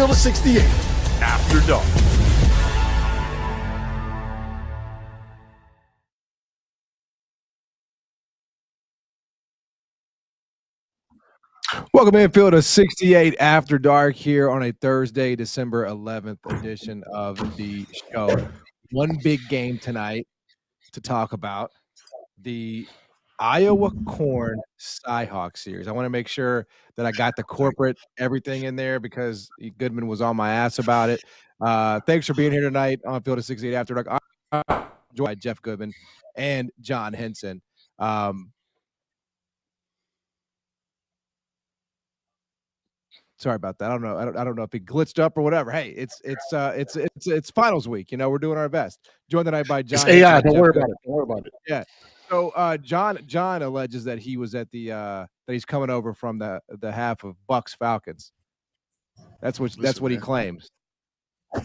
Field of 68 after dark. Welcome in, Field of 68 After Dark here on a Thursday, December 11th edition of the show. One big game tonight to talk about, the Iowa Corn Cyhawk series. I want to make sure that I got the corporate everything in there because Goodman was on my ass about it. Thanks for being here tonight on Field of 68 After Dark. I'm joined by Jeff Goodman and John Henson. Sorry about that. I don't know. I don't know if it glitched up or whatever. Hey, it's finals week. You know, we're doing our best. Joined tonight by John. It's AI. Don't worry about it. Don't worry about it. Yeah. So John alleges that he was at the that he's coming over from the half of Bucks Falcons. That's what he claims. All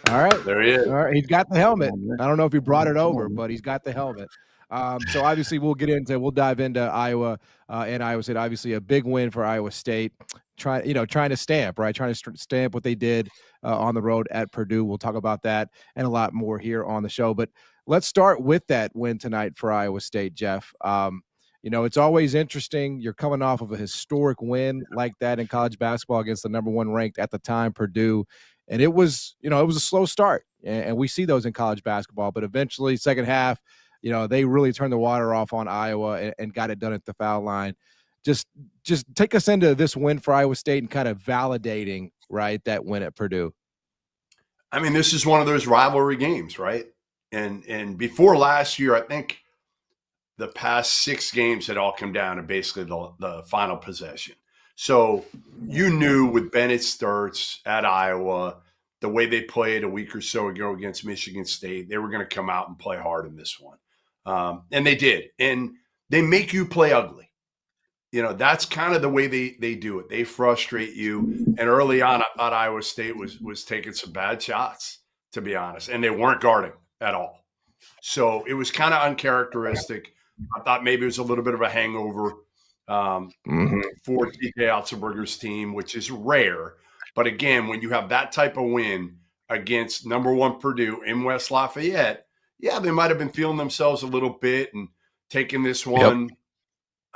right. There he is. All right. He's got the helmet. I don't know if he brought it over, but he's got the helmet. So obviously we'll dive into Iowa and Iowa State. Obviously a big win for Iowa State. Trying to stamp what they did on the road at Purdue. We'll talk about that and a lot more here on the show. But let's start with that win tonight for Iowa State, Jeff. It's always interesting. You're coming off of a historic win like that in college basketball against the number one ranked at the time, Purdue. And it was a slow start. And we see those in college basketball. But eventually, second half, they really turned the water off on Iowa and got it done at the foul line. Just take us into this win for Iowa State and kind of validating, right, that win at Purdue. I mean, this is one of those rivalry games, right? And before last year, I think the past 6 games had all come down to basically the final possession. So you knew with Bennett Sturts at Iowa, the way they played a week or so ago against Michigan State, they were going to come out and play hard in this one. And they did. And they make you play ugly. That's kind of the way they do it. They frustrate you. And early on, I thought Iowa State was taking some bad shots, to be honest. And they weren't guarding at all. So it was kind of uncharacteristic. I thought maybe it was a little bit of a hangover for TK Otzelberger's team, which is rare. But again, when you have that type of win against number one Purdue in West Lafayette, yeah, they might have been feeling themselves a little bit and taking this one. Yep.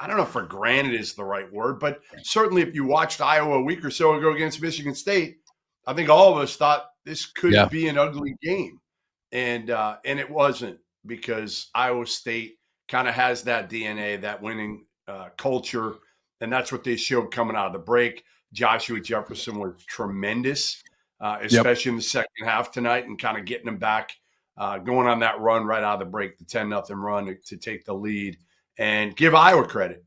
I don't know if for granted is the right word, but certainly if you watched Iowa a week or so ago against Michigan State, I think all of us thought this could be an ugly game. And it wasn't, because Iowa State kind of has that DNA, that winning culture, and that's what they showed coming out of the break. Joshua Jefferson was tremendous, especially in the second half tonight, and kind of getting them back, going on that run right out of the break, the 10-0 run to take the lead. And give Iowa credit,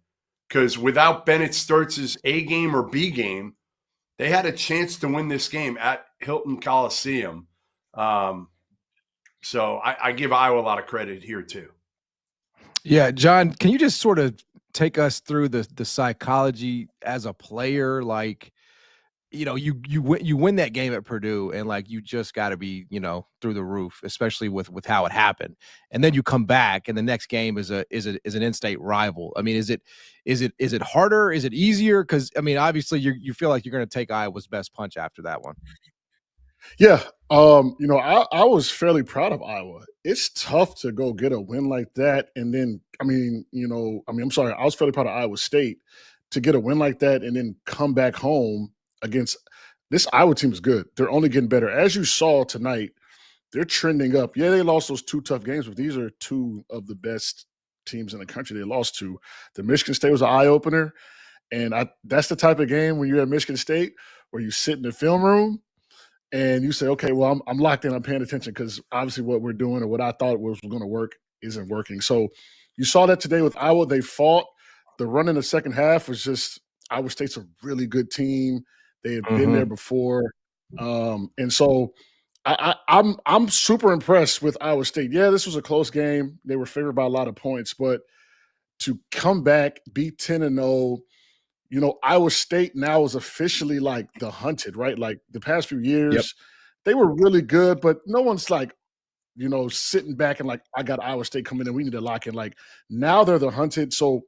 because without Bennett Sturts' A game or B game, they had a chance to win this game at Hilton Coliseum. So I give Iowa a lot of credit here too. Yeah, John, can you just sort of take us through the psychology as a player? Like, you win that game at Purdue, and like you just got to be through the roof, especially with how it happened. And then you come back, and the next game is an in-state rival. I mean, is it harder? Is it easier? Because I mean, obviously you feel like you're going to take Iowa's best punch after that one. Yeah, I was fairly proud of Iowa. It's tough to go get a win like that, and then I was fairly proud of Iowa State to get a win like that, and then come back home against this Iowa team is good. They're only getting better. As you saw tonight, they're trending up. Yeah, they lost those 2 tough games, but these are 2 of the best teams in the country they lost to. The Michigan State was an eye-opener, and that's the type of game when you're at Michigan State where you sit in the film room and you say, okay, well, I'm locked in. I'm paying attention, because obviously what we're doing or what I thought was going to work isn't working. So you saw that today with Iowa. They fought. The run in the second half was just Iowa State's a really good team. They had been there before. And so I'm super impressed with Iowa State. Yeah, this was a close game. They were favored by a lot of points, but to come back, be 10-0, Iowa State now is officially like the hunted, right? Like the past few years, they were really good, but no one's like, sitting back and like, I got Iowa State coming in, we need to lock in. Like now they're the hunted. So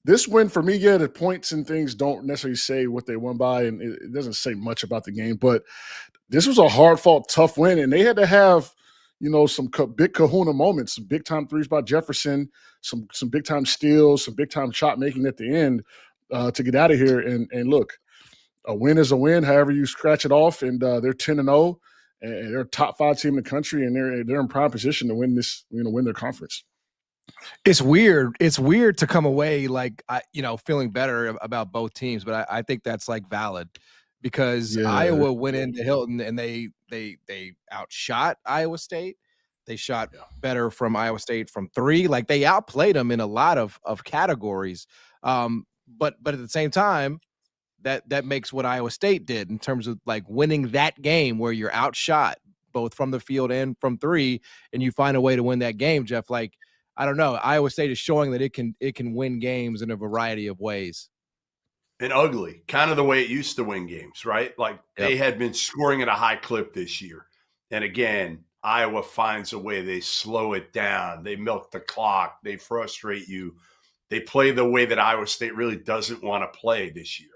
this win for me, yeah, the points and things don't necessarily say what they won by, and it doesn't say much about the game. But this was a hard fought, tough win, and they had to have, some big Kahuna moments, some big time threes by Jefferson, some big time steals, some big time shot making at the end to get out of here. And look, a win is a win, however you scratch it off, and they're 10-0, and they're a top 5 team in the country, and they're in prime position to win this, win their conference. It's weird. It's weird to come away feeling better about both teams, but I think that's like valid because Iowa went into Hilton and they outshot Iowa State. They shot better from Iowa State from 3. Like they outplayed them in a lot of categories. But at the same time, that makes what Iowa State did in terms of like winning that game where you're outshot both from the field and from 3, and you find a way to win that game, Jeff. Like, I don't know. Iowa State is showing that it can win games in a variety of ways. And ugly, kind of the way it used to win games, right? Like they had been scoring at a high clip this year. And again, Iowa finds a way. They slow it down. They milk the clock. They frustrate you. They play the way that Iowa State really doesn't want to play this year.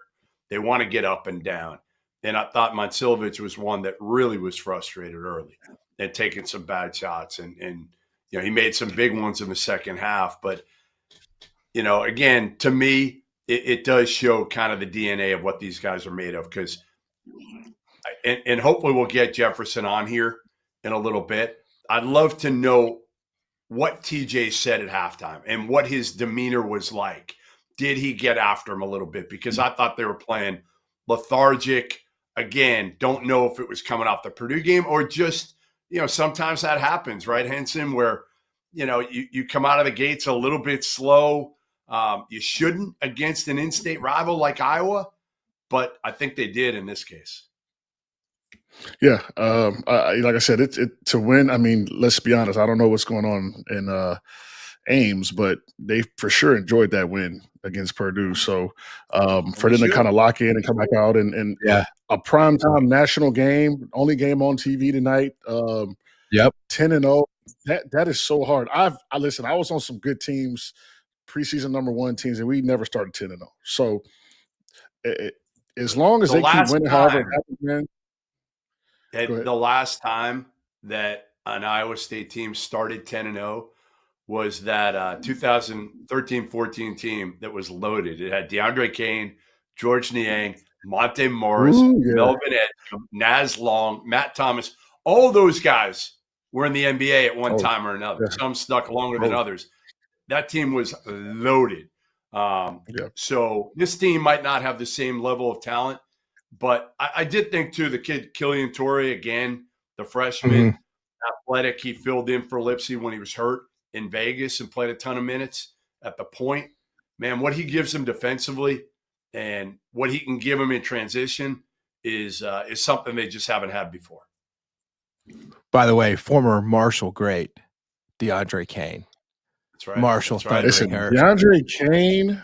They want to get up and down. And I thought Montsilvich was one that really was frustrated early and taking some bad shots. And he made some big ones in the second half. But, again, to me, it does show kind of the DNA of what these guys are made of. Because, and hopefully we'll get Jefferson on here in a little bit. I'd love to know what TJ said at halftime and what his demeanor was like. Did he get after him a little bit? Because I thought they were playing lethargic. Again, don't know if it was coming off the Purdue game or just, sometimes that happens, right, Henson, where, you come out of the gates a little bit slow. You shouldn't against an in-state rival like Iowa, but I think they did in this case. Yeah. Like I said, it to win. I mean, let's be honest. I don't know what's going on in Ames, but they for sure enjoyed that win against Purdue. So for them to kind of lock in and come back out and a primetime national game, only game on TV tonight. 10-0. That is so hard. I listen. I was on some good teams, preseason number 1 teams, and we never started 10-0. So as long as they keep winning, however it happens, man. The last time that an Iowa State team started 10-0 was that 2013-14 team that was loaded. It had DeAndre Kane, George Niang, Monte Morris, Melvin Edstrom, Naz Long, Matt Thomas. All those guys were in the NBA at one time or another. Some stuck longer than others. That team was loaded. So this team might not have the same level of talent, but I did think, too, the kid Killian Torrey, again, the freshman, athletic. He filled in for Lipsy when he was hurt in Vegas and played a ton of minutes at the point. Man, what he gives him defensively and what he can give him in transition is something they just haven't had before. By the way, former Marshall great DeAndre Kane. That's right. Marshall. That's right. Listen, DeAndre Kane.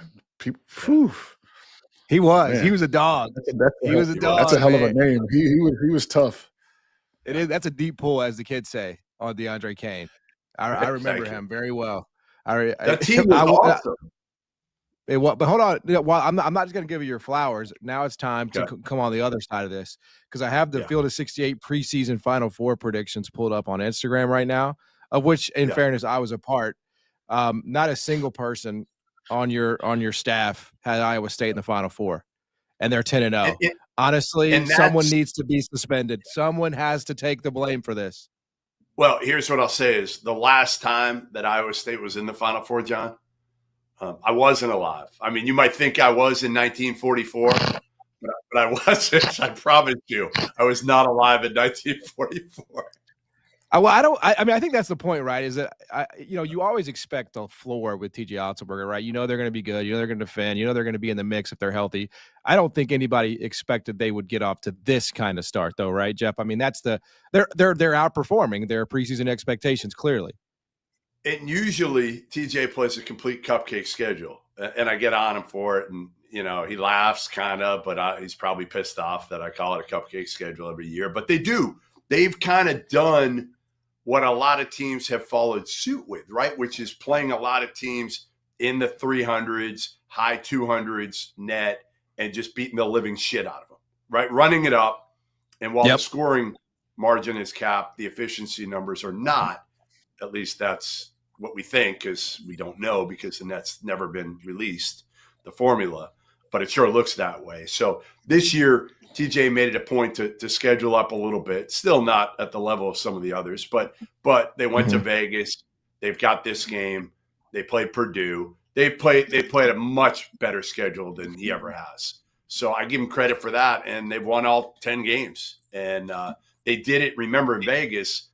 He was. Man. He was a dog. He was a dog. That's a hell of a name. He was tough. It is. That's a deep pull, as the kids say, on DeAndre Kane. I remember him very well. That team was awesome. But hold on. Well, I'm not just going to give you your flowers. Now it's time to come on the other side of this because I have the Field of 68 preseason Final Four predictions pulled up on Instagram right now, of which, in fairness, I was a part. Not a single person on your staff had Iowa State in the Final Four, and they're 10-0. Honestly, someone needs to be suspended. Someone has to take the blame for this. Well, here's what I'll say is the last time that Iowa State was in the Final Four, John, I wasn't alive. I mean, you might think I was in 1944, but I wasn't. I promise you. I was not alive in 1944. I think that's the point, right? Is that you always expect a floor with TJ Otzelberger, right? They're going to be good. They're going to defend. They're going to be in the mix if they're healthy. I don't think anybody expected they would get off to this kind of start, though, right, Jeff? I mean, that's they're outperforming their preseason expectations clearly. And usually TJ plays a complete cupcake schedule, and I get on him for it, and he laughs kind of, but he's probably pissed off that I call it a cupcake schedule every year. But they do. They've kind of done what a lot of teams have followed suit with, right? Which is playing a lot of teams in the 300s, high 200s net, and just beating the living shit out of them, right? Running it up. And while the scoring margin is capped, the efficiency numbers are not. At least that's what we think, because we don't know, because the net's never been released, the formula, but it sure looks that way. So this year, TJ made it a point to schedule up a little bit. Still not at the level of some of the others, but they went to Vegas. They've got this game. They played Purdue. They played a much better schedule than he ever has. So I give him credit for that, and they've won all 10 games. And they did it, remember, in Vegas,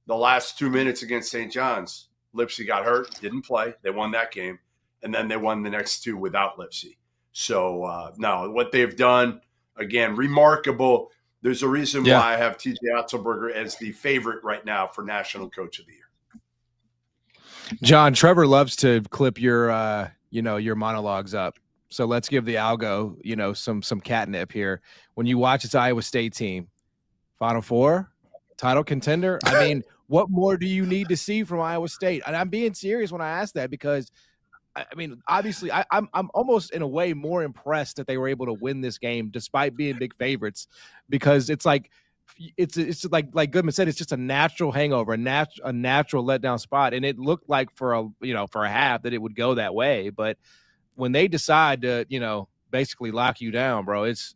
the last 2 minutes against St. John's, Lipsy got hurt, didn't play. They won that game, and then they won the next two without Lipsy. So, no, what they've done, again, remarkable. There's a reason why I have TJ Otzelberger as the favorite right now for National Coach of the Year. John, Trevor loves to clip your, your monologues up. So let's give the algo, some catnip here. When you watch this Iowa State team, Final Four, title contender, I mean, what more do you need to see from Iowa State? And I'm being serious when I ask that, because I mean, obviously, I'm almost in a way more impressed that they were able to win this game despite being big favorites, because it's like like Goodman said, it's just a natural hangover, a natural letdown spot, and it looked like for a half that it would go that way, but when they decide to basically lock you down, bro, it's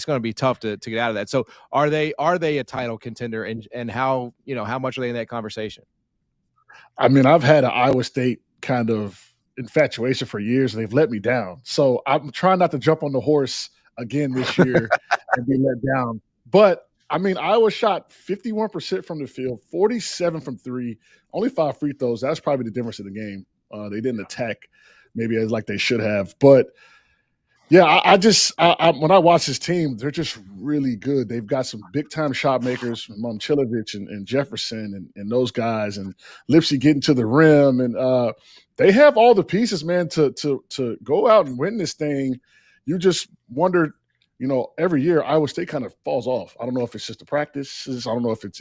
going to be tough to get out of that. So are they a title contender, and how much are they in that conversation? I mean, I've had an Iowa State kind of infatuation for years, and they've let me down. So I'm trying not to jump on the horse again this year and be let down. But I mean, Iowa shot 51% from the field, 47 from three, only 5 free throws. That's probably the difference in the game. They didn't attack maybe as like they should have. But yeah, I when I watch this team, they're just really good. They've got some big time shot makers, Momcilovic and Jefferson and those guys, and Lipsy getting to the rim, and they have all the pieces, man, to go out and win this thing. You just wonder, every year Iowa State kind of falls off. I don't know if it's just the practices. I don't know if it's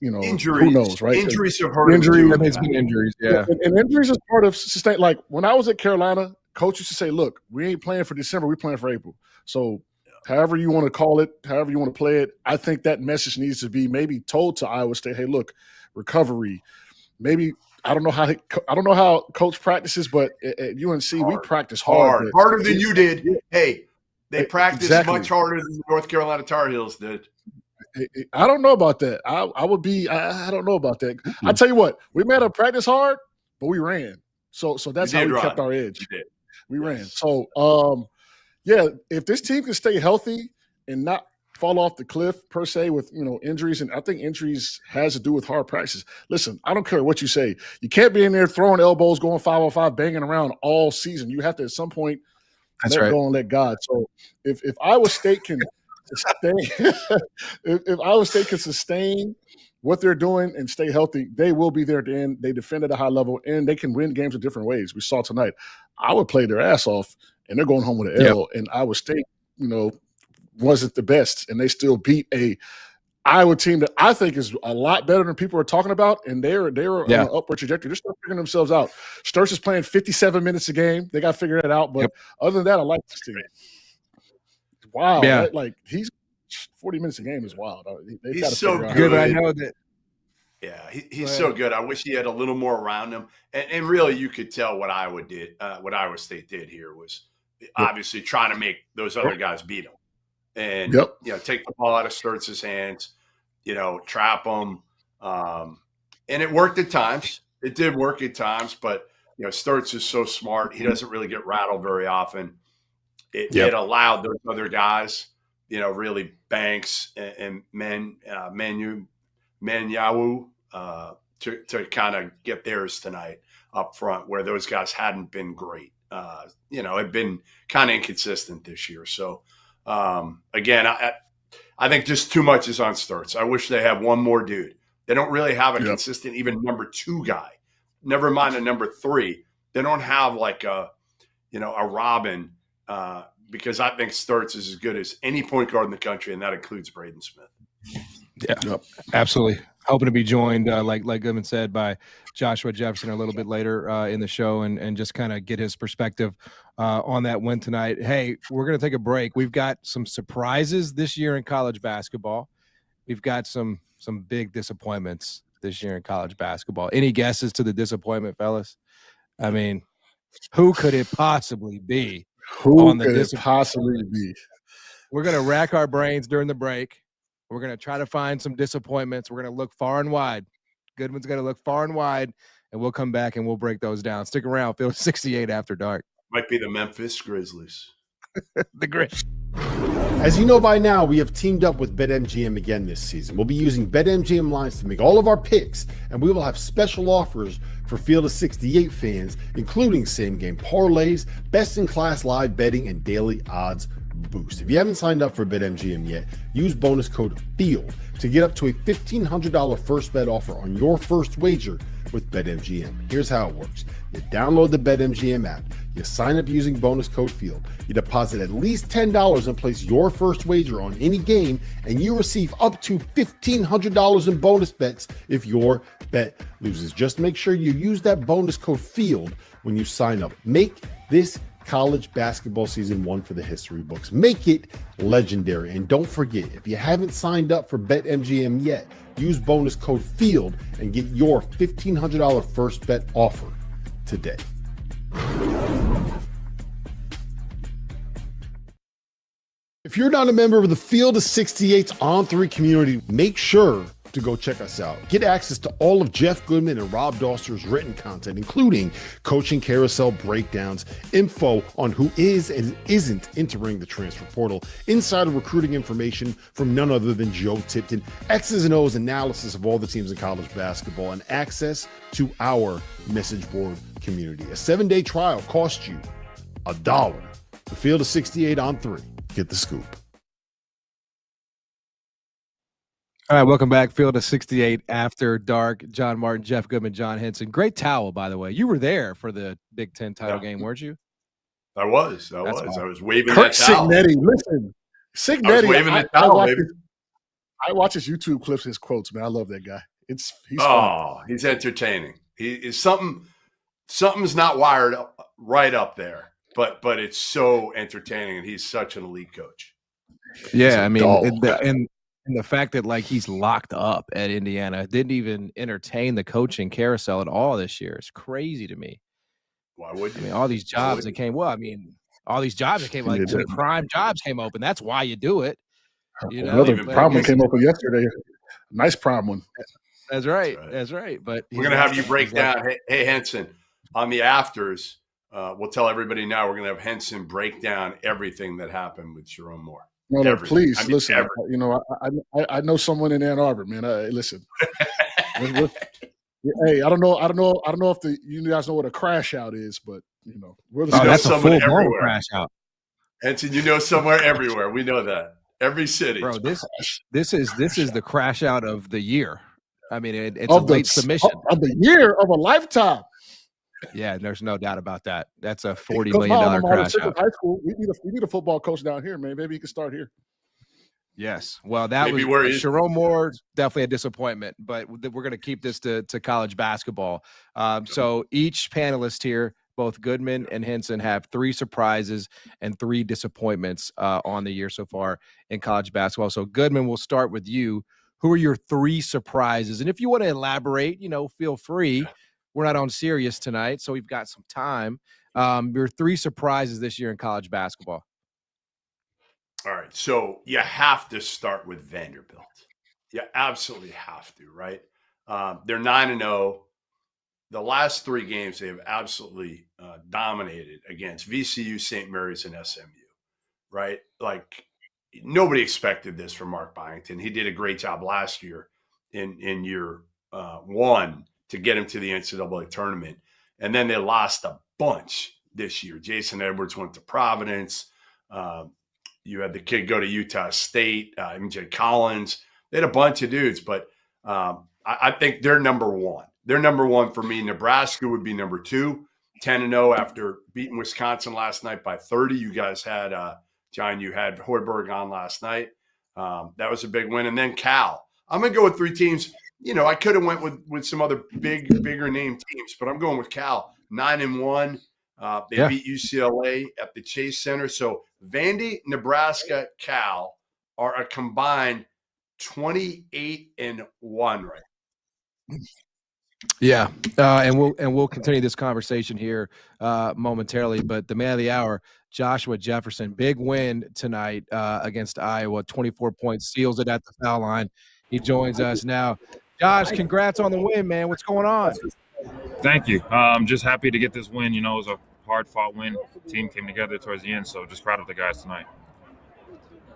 injuries. Who knows, right? Injuries have hurt. It's been injuries, yeah. And injuries is part of sustain. Like when I was at Carolina, coach used to say, look, we ain't playing for December, we're playing for April. So however you want to call it, however you want to play it, I think that message needs to be maybe told to Iowa State, hey, look, recovery. Maybe I don't know how coach practices, but at UNC we practice hard. Harder than you did. Hey, they practice much harder than the North Carolina Tar Heels did. I don't know about that. I don't know about that. I tell you what, we made up practice hard, but we ran. So that's how we kept our edge. We ran. So, if this team can stay healthy and not fall off the cliff per se with, injuries, and I think injuries has to do with hard practices. Listen, I don't care what you say. You can't be in there throwing elbows, going 5-on-5, banging around all season. You have to at some point let go and let God. So if Iowa State can sustain, if Iowa State can sustain what they're doing and stay healthy, they will be there at the end. They defend at a high level, and they can win games in different ways. We saw tonight. Iowa played their ass off, and they're going home with an L. And Iowa State, wasn't the best, and they still beat a Iowa team that I think is a lot better than people are talking about, and they were on an upward trajectory. They're still figuring themselves out. Sturts is playing 57 minutes a game. They got to figure it out. But other than that, I like this team. Wow. Yeah. Right? Like, he's 40 minutes a game is wild. He's so good. I know that. Yeah, he's so good. I wish he had a little more around him. And really, you could tell what Iowa State did here was obviously trying to make those other guys beat him. And, take the ball out of Sturts' hands, trap him. And it worked at times. It did work at times, but, Sturts is so smart. He doesn't really get rattled very often. It allowed those other guys, really Banks and Manyawu to kind of get theirs tonight up front, where those guys hadn't been great. Had been kind of inconsistent this year. So, again, I think just too much is on Sturts. I wish they had one more dude. They don't really have a consistent, even number 2 guy. Never mind a number 3. They don't have like a Robin, because I think Sturts is as good as any point guard in the country, and that includes Braden Smith. Yeah, yep. Absolutely. Hoping to be joined, like Goodman said, by Joshua Jefferson a little bit later in the show and just kind of get his perspective on that win tonight. Hey, we're going to take a break. We've got some surprises this year in college basketball. We've got some big disappointments this year in college basketball. Any guesses to the disappointment, fellas? I mean, who could it possibly be? Who could it possibly be? We're going to rack our brains during the break. We're going to try to find some disappointments. We're going to look far and wide. Goodman's going to look far and wide, and we'll come back and we'll break those down. Stick around. Field 68 after dark. Might be the Memphis Grizzlies. The Grizzlies. As you know by now, we have teamed up with BetMGM again this season. We'll be using BetMGM lines to make all of our picks, and we will have special offers for Field of 68 fans, including same-game parlays, best-in-class live betting, and daily odds boost. If you haven't signed up for BetMGM yet, use bonus code FIELD to get up to a $1,500 first bet offer on your first wager with BetMGM. Here's how it works. You download the BetMGM app, you sign up using bonus code FIELD, you deposit at least $10 and place your first wager on any game, and you receive up to $1,500 in bonus bets if your bet loses. Just make sure you use that bonus code FIELD when you sign up. Make this college basketball season one for the history books. Make it legendary. And don't forget, if you haven't signed up for BetMGM yet, use bonus code FIELD and get your $1,500 first bet offer today. If you're not a member of the Field of 68's On3 community, make sure to go check us out. Get access to all of Jeff Goodman and Rob Doster's written content, including coaching carousel breakdowns, info on who is and isn't entering the transfer portal, insider recruiting information from none other than Joe Tipton, X's and O's analysis of all the teams in college basketball, and access to our message board community. A 7-day trial costs you $1. The Field of 68 on 3. Get the scoop. All right, welcome back. Field of 68 after dark. John Martin, Jeff Goodman, John Henson. Great towel, by the way. You were there for the Big Ten title game, weren't you? I was. Awesome. I was waving Kirk that towel. Signetti, listen. Signetti, I was waving that towel, I watch his YouTube clips, his quotes, man. I love that guy. He's fun. He's entertaining. He is something's not wired right up there, but it's so entertaining, and he's such an elite coach. Yeah, I mean, and the fact that like he's locked up at Indiana, didn't even entertain the coaching carousel at all this year. It's crazy to me. Why would you? I mean, all these jobs that came. Well, I mean, all these jobs that came, like some prime jobs came open. That's why you do it. You know, another prime one came open yesterday. Nice prime one. That's right. That's right. But we're gonna have you break down. Hey, Henson, on the afters, we'll tell everybody now. We're gonna have Henson break down everything that happened with Jerome Moore. No, please listen. Everything. You know, I know someone in Ann Arbor, man. Listen. Hey, I don't know if you guys know what a crash out is, but you know, that's a full blown crash out. Henson, you know somewhere everywhere. We know that every city. Bro, this is the crash out of the year. I mean, it's a late submission of the year of a lifetime. Yeah, there's no doubt about that. That's a $40 million crash out. High school. We need a football coach down here, man. Maybe you can start here. Yes. Well, that was Jerome Moore, definitely a disappointment, but we're going to keep this to college basketball. So each panelist here, both Goodman and Henson, have 3 surprises and 3 disappointments on the year so far in college basketball. So Goodman, we'll start with you. Who are your 3 surprises? And if you want to elaborate, feel free. We're not on Sirius tonight, so we've got some time. Your 3 surprises this year in college basketball. All right, so you have to start with Vanderbilt. You absolutely have to, right? They're 9-0. The last 3 games they have absolutely dominated against VCU, St. Mary's, and SMU, right? Like nobody expected this from Mark Byington. He did a great job last year in year 1 to get him to the NCAA tournament. And then they lost a bunch this year. Jason Edwards went to Providence. You had the kid go to Utah State, MJ Collins. They had a bunch of dudes, but I think they're number 1. They're number 1 for me. Nebraska would be number 2, 10-0 after beating Wisconsin last night by 30. You guys had, John, you had Hoiberg on last night. That was a big win. And then Cal. I'm going to go with 3 teams. You know, I could have went with some other bigger name teams, but I'm going with Cal. 9-1. They beat UCLA at the Chase Center. So Vandy, Nebraska, Cal are a combined 28-1 right. Yeah, and we'll continue this conversation here momentarily. But the man of the hour, Joshua Jefferson, big win tonight against Iowa. 24 points, seals it at the foul line. He joins us now. Josh, congrats on the win, man. What's going on? Thank you. I'm just happy to get this win. You know, it was a hard-fought win. The team came together towards the end, so just proud of the guys tonight.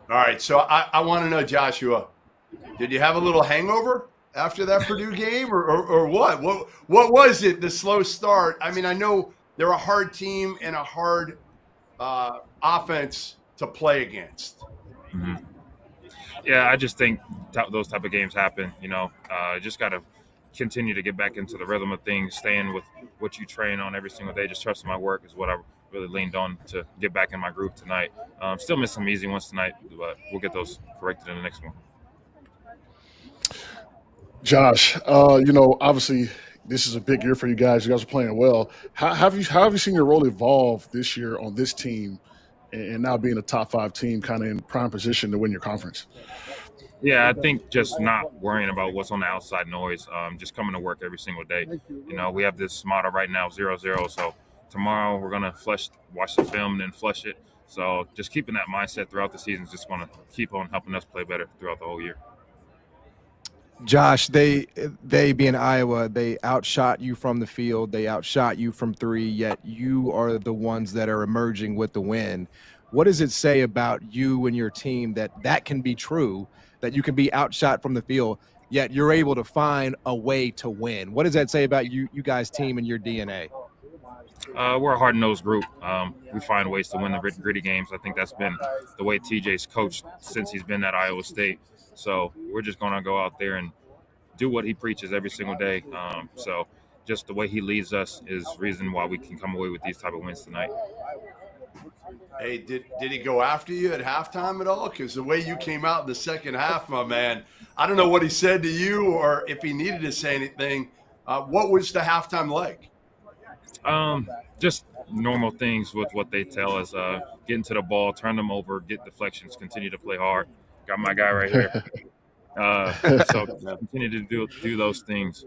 All right, so I want to know, Joshua, did you have a little hangover after that Purdue game, or what? What was it? The slow start. I mean, I know they're a hard team and a hard offense to play against. Mm-hmm. Yeah, I just think those type of games happen. You know, just got to continue to get back into the rhythm of things, staying with what you train on every single day. Just trusting my work is what I really leaned on to get back in my groove tonight. Still missed some easy ones tonight, but we'll get those corrected in the next one. Josh, you know, obviously this is a big year for you guys. You guys are playing well. How have you seen your role evolve this year on this team, and now being a top 5 team, kind of in prime position to win your conference? Yeah, I think just not worrying about what's on the outside noise, just coming to work every single day. You know, we have this motto right now, 0-0. So tomorrow we're going to watch the film and then flush it. So just keeping that mindset throughout the season is just going to keep on helping us play better throughout the whole year. Josh, they being Iowa, they outshot you from the field. They outshot you from 3, yet you are the ones that are emerging with the win. What does it say about you and your team that can be true, that you can be outshot from the field, yet you're able to find a way to win? What does that say about you guys' team and your DNA? We're a hard-nosed group. We find ways to win the gritty games. I think that's been the way TJ's coached since he's been at Iowa State. So we're just going to go out there and do what he preaches every single day. So just the way he leads us is reason why we can come away with these type of wins tonight. Hey, did he go after you at halftime at all? Because the way you came out in the second half, my man, I don't know what he said to you or if he needed to say anything. What was the halftime like? Just normal things with what they tell us. Getting to the ball, turn them over, get deflections, continue to play hard. Got my guy right here. So continue to do those things.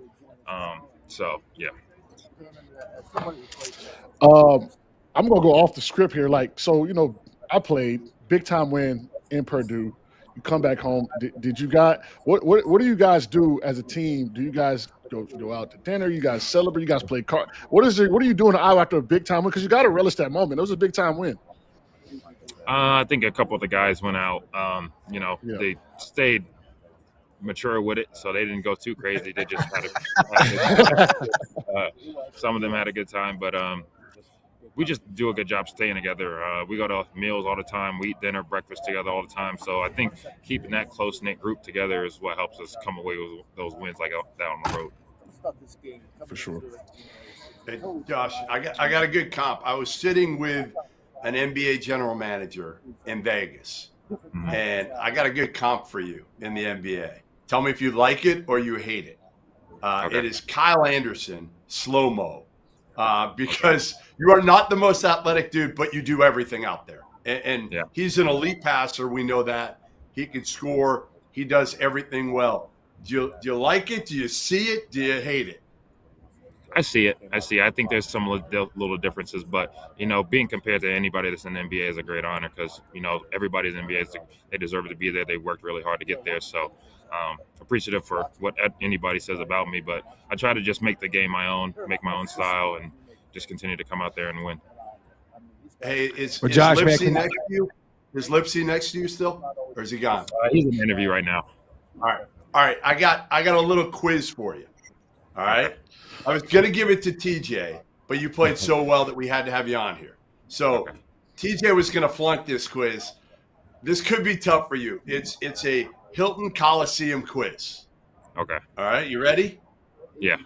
So yeah. I'm gonna go off the script here. Like, so you know, I played big time win in Purdue. You come back home. Did you guys what do you guys do as a team? Do you guys go out to dinner? You guys celebrate? You guys play cards? What are you doing after a big time win? Because you got to relish that moment. It was a big time win. I think a couple of the guys went out. They stayed mature with it, so they didn't go too crazy. They just had some of them had a good time, but we just do a good job staying together. We go to meals all the time. We eat dinner, breakfast together all the time. So I think keeping that close-knit group together is what helps us come away with those wins like that on the road. For sure. Hey, Josh, I got a good comp. I was sitting with an NBA general manager in Vegas, and I got a good comp for you in the NBA. Tell me if you like it or you hate it. Okay. It is Kyle Anderson, slow-mo, because you are not the most athletic dude, but you do everything out there. And he's an elite passer. We know that. He can score. He does everything well. Do you like it? Do you see it? Do you hate it? I see it. I think there's some little differences, but, being compared to anybody that's in the NBA is a great honor because, everybody's in the NBA, they deserve to be there. They worked really hard to get there. So appreciative for what anybody says about me, but I try to just make the game my own, make my own style, and just continue to come out there and win. Hey, is Lipsy next to you? Is Lipsy next to you still, or is he gone? He's in the interview right now. All right. I got a little quiz for you. All right. I was going to give it to TJ, but you played so well that we had to have you on here. So TJ was going to flunk this quiz. This could be tough for you. It's a Hilton Coliseum quiz. Okay. All right. You ready? Yeah.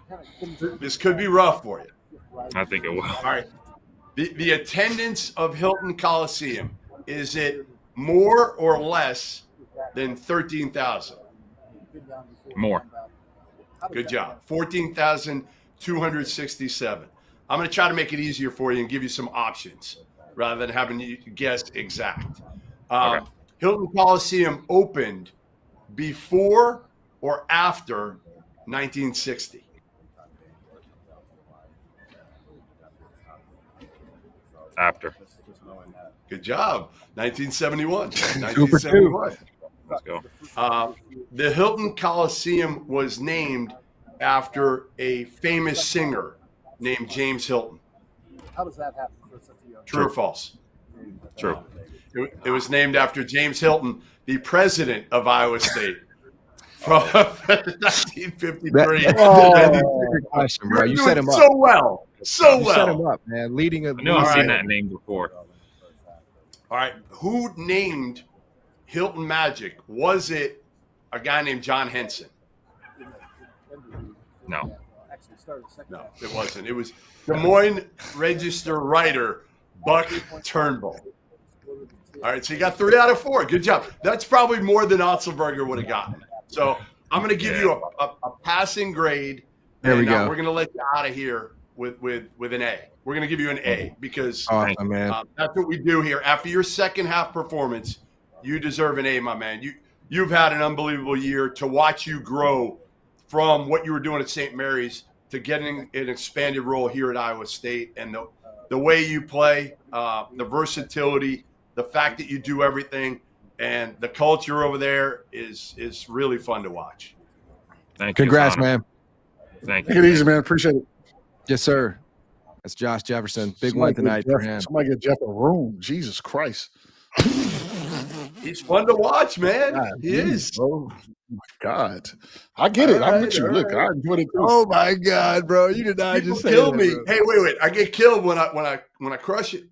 This could be rough for you. I think it will. All right. The attendance of Hilton Coliseum, is it more or less than 13,000? More. Good job. 14,267. I'm going to try to make it easier for you and give you some options rather than having you guess exact. Okay. Hilton Coliseum opened before or after 1960? After. Good job. 1971. Super 1971. Let's go. The Hilton Coliseum was named after a famous singer named James Hilton. How does that happen? True or false? True. It was named after James Hilton, the president of Iowa State from 1953. Question, bro. You're You set doing him up. so well. So You set him well. up, man. Leading a I know I've All seen right. that name before. All right. Who named Hilton Magic? Was it a guy named John Henson? No. No, it wasn't. It was Des Moines Register writer Buck Turnbull. All right, so you got 3 out of 4. Good job. That's probably more than Otzelberger would have gotten. So I'm going to give you a passing grade. There we and, go. We're going to let you out of here with an A. We're going to give you an A because Awesome, man. that's what we do here. After your second half performance, you deserve an A, my man. You've had an unbelievable year. To watch you grow from what you were doing at St. Mary's to getting an expanded role here at Iowa State, and the way you play, the versatility, the fact that you do everything, and the culture over there is really fun to watch. Thank you. Congrats, It's an honor. man. Thank Take you. it easy, man. Appreciate it. Yes, sir. That's Josh Jefferson. Big Somebody one get tonight for Jeff- him. Somebody get Jeff a room. Jesus Christ. He's fun to watch, man. God, He is. bro. Oh my God. I get it. I'm with you. Look, I enjoyed it too. Oh my God, bro! You did not People just say kill that, me. bro. Hey, wait. I get killed when I crush it.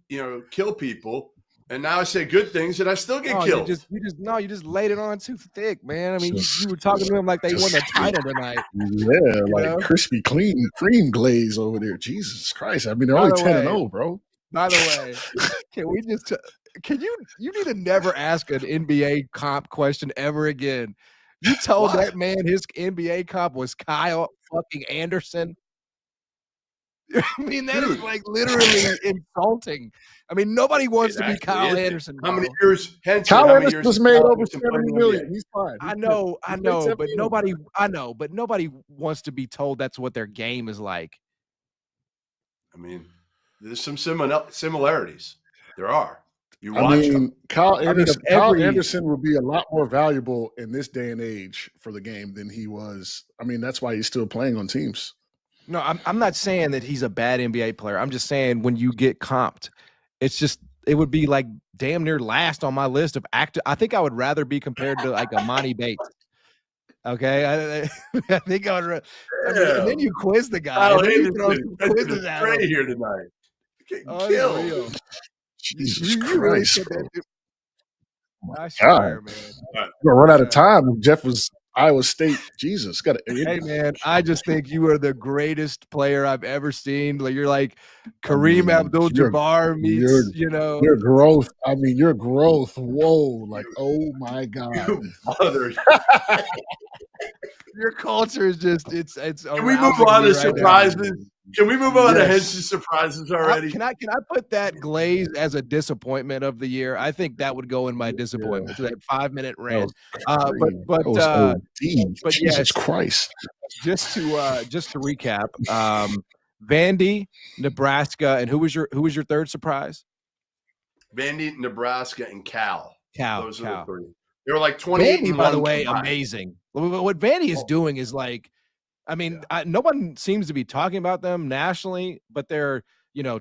Kill people, and now I say good things, and I still get No, killed. you just laid it on too thick, man. I mean, you were talking to him like they won the title tonight. Yeah, like know? crispy, clean cream glaze over there. Jesus Christ. I mean, they're By only the 10 and way- 0, bro. By the way, can we just? Can you need to never ask an NBA comp question ever again? You told Why? that man his NBA comp was Kyle fucking Anderson. I mean, that is Dude. like literally insulting. I mean, nobody wants It to be actually Kyle isn't. Anderson. How many bro. years? Henson, Kyle how many Anderson years just has made Kyle over Anderson played in 70 the million. NBA? He's fine. I know, He played 7 but years. nobody wants to be told that's what their game is like. I mean, there's some similarities. There are. You I watch mean, them. Kyle mean, Anderson, of every- Kyle Anderson would be a lot more valuable in this day and age for the game than he was. I mean, that's why he's still playing on teams. No, I'm not saying that he's a bad NBA player. I'm just saying when you get comped, it would be like damn near last on my list of active. I think I would rather be compared to like a Monty Bates. Okay, I think I would. And then you quiz the guy. Kyle And then you throw Anderson some is quizzes at straight him. here tonight. Getting Unreal. killed. Jesus You really Christ, said bro. that, dude. I God. swear, man. We're gonna run out of Yeah. time. If Jeff was Iowa State. Jesus, got Hey man, I just think you are the greatest player I've ever seen. Like you're like Kareem Abdul-Jabbar meets, your growth. I mean, your growth. Whoa, like oh my God. You mother. your culture is just it's. Can we move on to surprises? Can we move on to Henson's surprises already? Can I put that glaze as a disappointment of the year? I think that would go in my disappointment. So that 5-minute rant. But Jesus yes, Christ. Just to recap, Vandy, Nebraska, and who was your third surprise? Vandy, Nebraska, and Cal. Those are the three. They were like 28. Vandy, by the way, amazing. What Vandy is doing is like, I mean, no one seems to be talking about them nationally, but they're,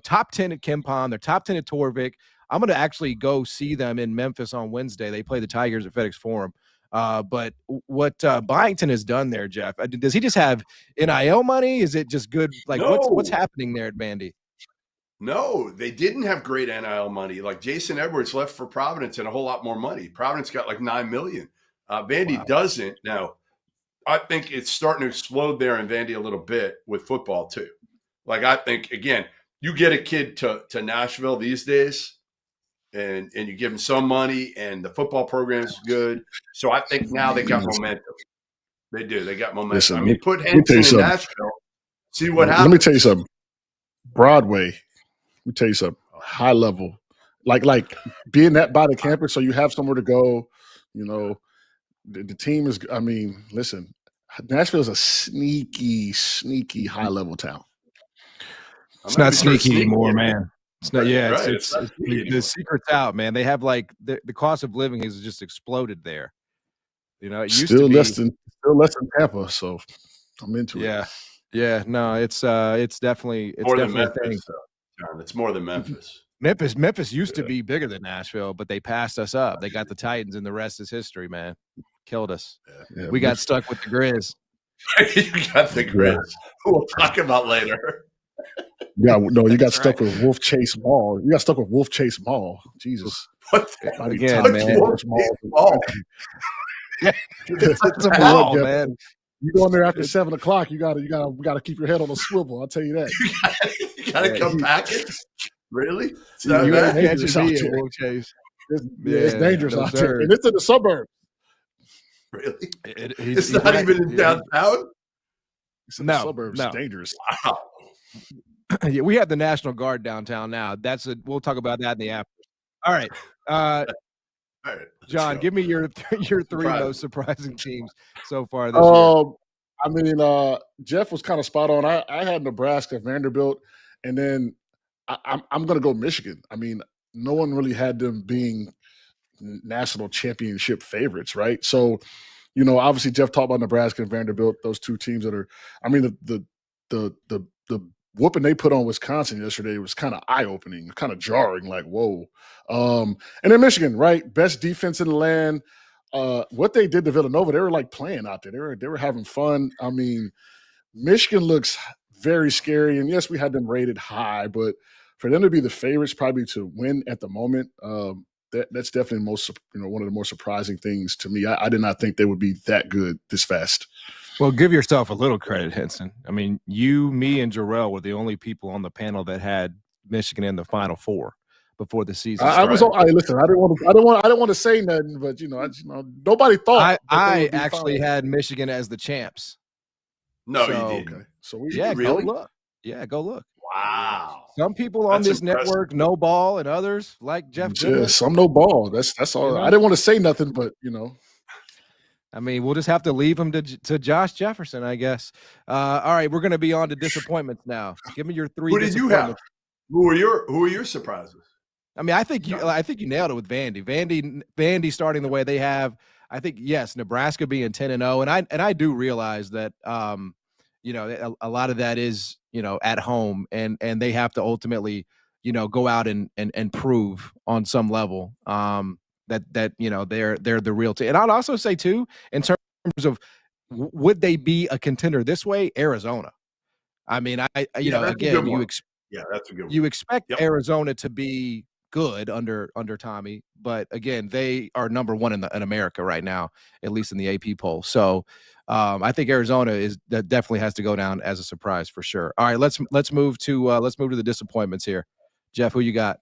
top 10 at KenPom. They're top 10 at Torvik. I'm going to actually go see them in Memphis on Wednesday. They play the Tigers at FedEx Forum. But what Byington has done there, Jeff, does he just have NIL money? Is it just good? Like what's happening there at Vandy? No, they didn't have great NIL money. Like Jason Edwards left for Providence and a whole lot more money. Providence got like $9 million. Vandy doesn't. Now, I think it's starting to explode there in Vandy a little bit with football too. Like I think, again, you get a kid to Nashville these days, and you give them some money, and the football program is good. So I think now they got momentum. They do. They got momentum. Listen, I mean, put let me tell you Henson in something. Nashville, see what happens. Let me tell you something. Broadway, let me tell you something. High level, like being that by the campus, so you have somewhere to go. You know, the team is. I mean, listen, Nashville is a sneaky high level town. It's not sneaky anymore, man. It's not. Yeah, Right. it's the secret's out, man. They have like the cost of living has just exploded there. You know, it used to be still less than Tampa, so I'm into it. Yeah. No, it's definitely more than a Memphis, thing. John. It's more than Memphis. Memphis used to be bigger than Nashville, but they passed us up. They got the Titans, and the rest is history, man. Killed us. Yeah, We got stuck with the Grizz. You got the Grizz. We'll talk about later. Yeah, no, you got stuck with Wolf Chase Mall. You got stuck with Wolf Chase Mall. Jesus. What again, man? Wolf Mall. It's a mall, man. You go in there after 7 o'clock. You gotta keep your head on a swivel. I'll tell you that. You gotta come package. Really? You gotta catch me at Wolf Chase. It's dangerous out there, and it's in the suburbs. Really? It's not even in downtown. It's in the suburbs. It's dangerous. Wow. Yeah, we have the National Guard downtown now. We'll talk about that in the after. All right. All right, John, give me your three most surprising teams so far this year. I mean, Jeff was kind of spot on. I had Nebraska, Vanderbilt, and then I'm going to go Michigan. I mean, no one really had them being national championship favorites, right? So, you know, obviously Jeff talked about Nebraska and Vanderbilt, those two teams that are. I mean, the whooping they put on Wisconsin yesterday was kind of eye-opening, kind of jarring, like, whoa. And then Michigan, right? Best defense in the land. What they did to Villanova, they were like playing out there. They were having fun. I mean, Michigan looks very scary. And yes, we had them rated high, but for them to be the favorites probably to win at the moment, that's definitely one of the more surprising things to me. I did not think they would be that good this fast. Well, give yourself a little credit, Henson. I mean, you, me, and Jarrell were the only people on the panel that had Michigan in the Final Four before the season started. Listen, I didn't want to say nothing, but nobody thought. I actually had Michigan as the champs. No, you didn't. Okay. So go look. Yeah, go look. Wow. Some people on this network know ball, and others like Jeff Goodman. Yeah, some know ball. That's all. I didn't want to say nothing, but I mean, we'll just have to leave him to Josh Jefferson, I guess. All right, we're going to be on to disappointments now. Give me your three. Who did you have? Who are your surprises? I mean, I think you nailed it with Vandy. Vandy starting the way they have. I think yes, Nebraska being 10-0, and I do realize that a lot of that is at home, and they have to ultimately go out and prove on some level that they're the real team. And I'd also say too, in terms of would they be a contender this way, Arizona. I mean, that's a good one. You expect Arizona to be good under Tommy, but again, they are number one in America right now, at least in the AP poll. So I think Arizona that definitely has to go down as a surprise for sure. All right, let's move to the disappointments here. Jeff, who you got?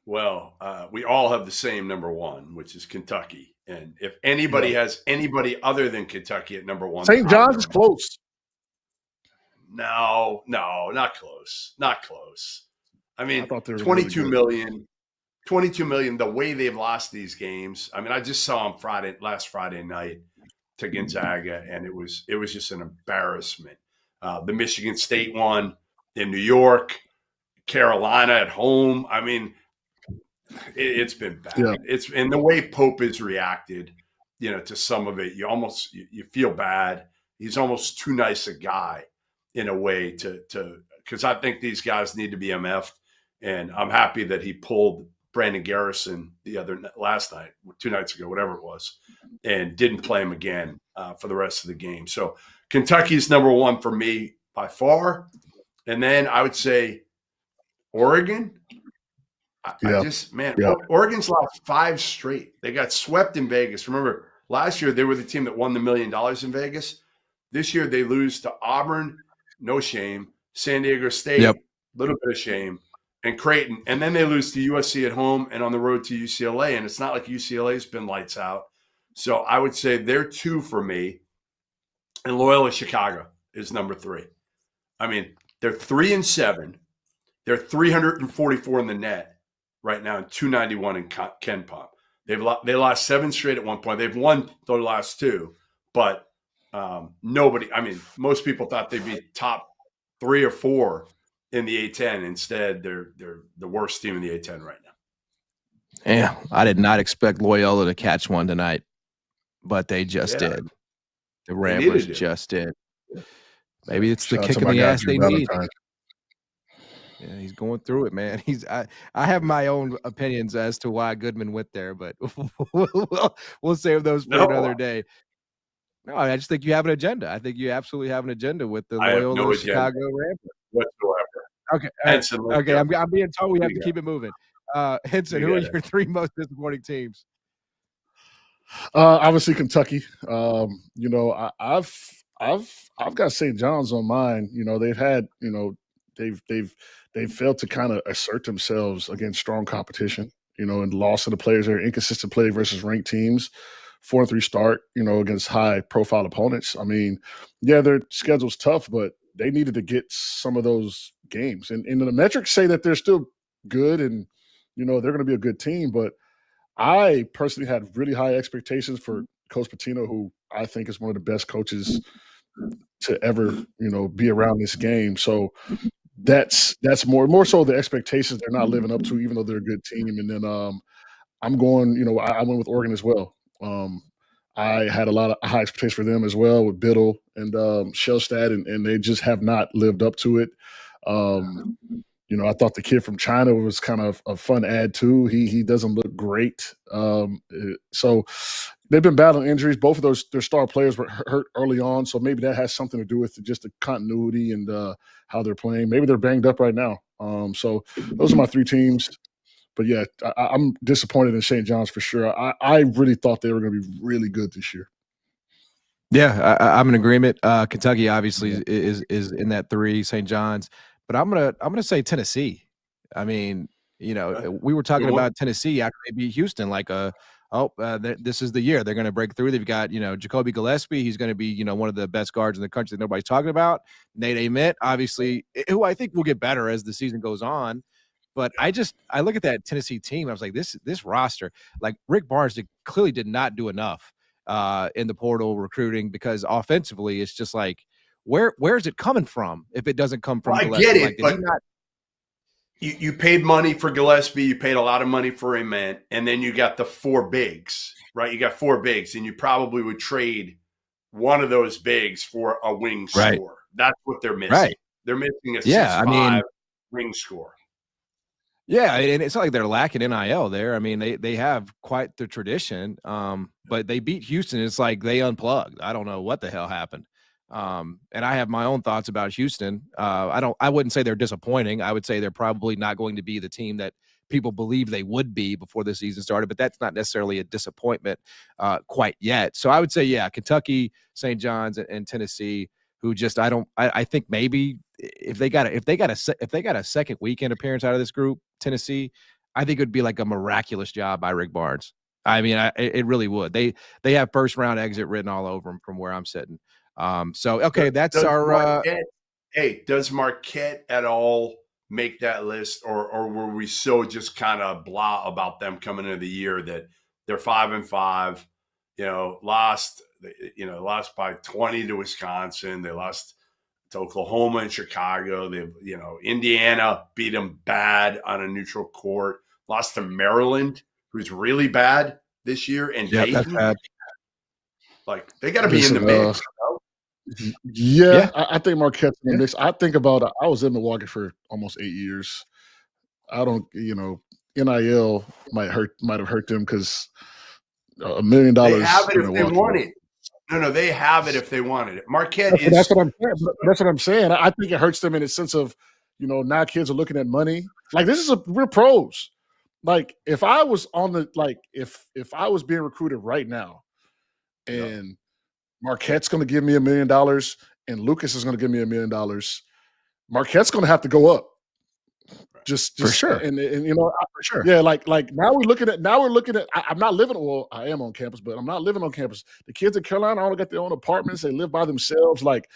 Well, we all have the same number one, which is Kentucky. And if anybody has anybody other than Kentucky at number one, St. John's is close. No, not close. Not close. I mean, 22 million, the way they've lost these games. I mean, I just saw them last Friday night to Gonzaga, and it was just an embarrassment. The Michigan State one in New York, Carolina at home. I mean, it's been bad. Yeah. And the way Pope has reacted, to some of it, you feel bad. He's almost too nice a guy in a way because I think these guys need to be MF'd. And I'm happy that he pulled Brandon Garrison last night, 2 nights ago, whatever it was, and didn't play him again for the rest of the game. So Kentucky's number one for me by far. And then I would say Oregon. Oregon's lost 5 straight. They got swept in Vegas. Remember, last year they were the team that won the $1 million in Vegas. This year they lose to Auburn, no shame. San Diego State, little bit of shame. and Creighton, and then they lose to USC at home and on the road to UCLA. And it's not like UCLA's been lights out. So I would say they're 2 for me. And Loyola Chicago is number 3. I mean, they're 3-7. They're 344 in the net right now, and 291 in Ken Pop. They lost 7 straight at one point. They've won the last 2, but nobody. I mean, most people thought they'd be top 3 or 4 in the A10. Instead, they're the worst team in the A10 right now. Yeah, I did not expect Loyola to catch one tonight, but they just did. The Ramblers just did. Maybe it's the kick in the ass they need. Yeah, he's going through it, man. I have my own opinions as to why Goodman went there, but we'll save those for another day. No, I just think you have an agenda. I think you absolutely have an agenda with the Loyola Chicago Ramblers whatsoever. Okay, Henson, okay. I'm being told we have to keep it moving. Henson, who are your 3 most disappointing teams? Obviously Kentucky. You know, I've got St. John's on mine. You know, they've had, you know, they've failed to kind of assert themselves against strong competition, you know, and lost to the players. They're inconsistent play versus ranked teams. 4-3 start, you know, against high profile opponents. I mean, yeah, their schedule's tough, but they needed to get some of those games. And the metrics say that they're still good and, you know, they're going to be a good team. But I personally had really high expectations for Coach Pitino, who I think is one of the best coaches to ever, you know, be around this game. So that's more so the expectations they're not living up to, even though they're a good team. And then I'm going, you know, I went with Oregon as well. I had a lot of high expectations for them as well with Biddle and Shellstad, and they just have not lived up to it. You know, I thought the kid from China was kind of a fun ad too. He doesn't look great. So they've been battling injuries. Both of their star players were hurt early on, so maybe that has something to do with just the continuity and how they're playing. Maybe they're banged up right now. So those are my 3 teams. But yeah, I'm disappointed in St. John's for sure. I really thought they were going to be really good this year. Yeah, I'm in agreement. Kentucky obviously is in that 3. St. John's, but I'm gonna say Tennessee. I mean, you know, we were talking about Tennessee after they beat Houston, like this is the year they're going to break through. They've got, you know, Jacoby Gillespie. He's going to be, you know, one of the best guards in the country that nobody's talking about. Nate Ament, obviously, who I think will get better as the season goes on. But I look at that Tennessee team. I was like, this roster, like Rick Barnes clearly did not do enough in the portal recruiting, because offensively it's just like, where is it coming from if it doesn't come from Gillespie? I get it, but you paid money for Gillespie, you paid a lot of money for Ament, and then you got the 4 bigs, right? You got 4 bigs, and you probably would trade one of those bigs for a wing score. That's what they're missing. Right. They're missing a 6'5" wing score. Yeah, and it's not like they're lacking NIL there. I mean, they have quite the tradition, but they beat Houston. It's like they unplugged. I don't know what the hell happened. And I have my own thoughts about Houston. I wouldn't say they're disappointing. I would say they're probably not going to be the team that people believe they would be before the season started, but that's not necessarily a disappointment quite yet. So I would say, yeah, Kentucky, St. John's, and Tennessee, who just I think maybe if they got a second weekend appearance out of this group, Tennessee, I think it would be like a miraculous job by Rick Barnes. I mean, it really would. They have first round exit written all over them from where I'm sitting. So okay, that's our. Does Marquette at all make that list, or were we so just kind of blah about them coming into the year that they're 5-5? You know, lost by 20 to Wisconsin. They lost to Oklahoma and Chicago. Indiana beat them bad on a neutral court. Lost to Maryland, who's really bad this year, and Dayton. That's bad. Like, they got to be in the mix. Yeah, I think Marquette's in the mix. I think about I was in Milwaukee for almost 8 years. I don't, NIL might have hurt them because $1 million. They have it if they want it. No, they have it if they wanted it. Marquette is. That's what I'm saying. That's what I'm saying. I think it hurts them in the sense of, now kids are looking at money. Like, we're pros. Like, if I was if I was being recruited right now, and Marquette's going to give me $1 million, and Lucas is going to give me $1 million, Marquette's going to have to go up. Just For sure. And you know, For sure. yeah, like now we're looking at I'm not living, well, I am on campus, but I'm not living on campus. The kids in Carolina all got their own apartments, they live by themselves. Like,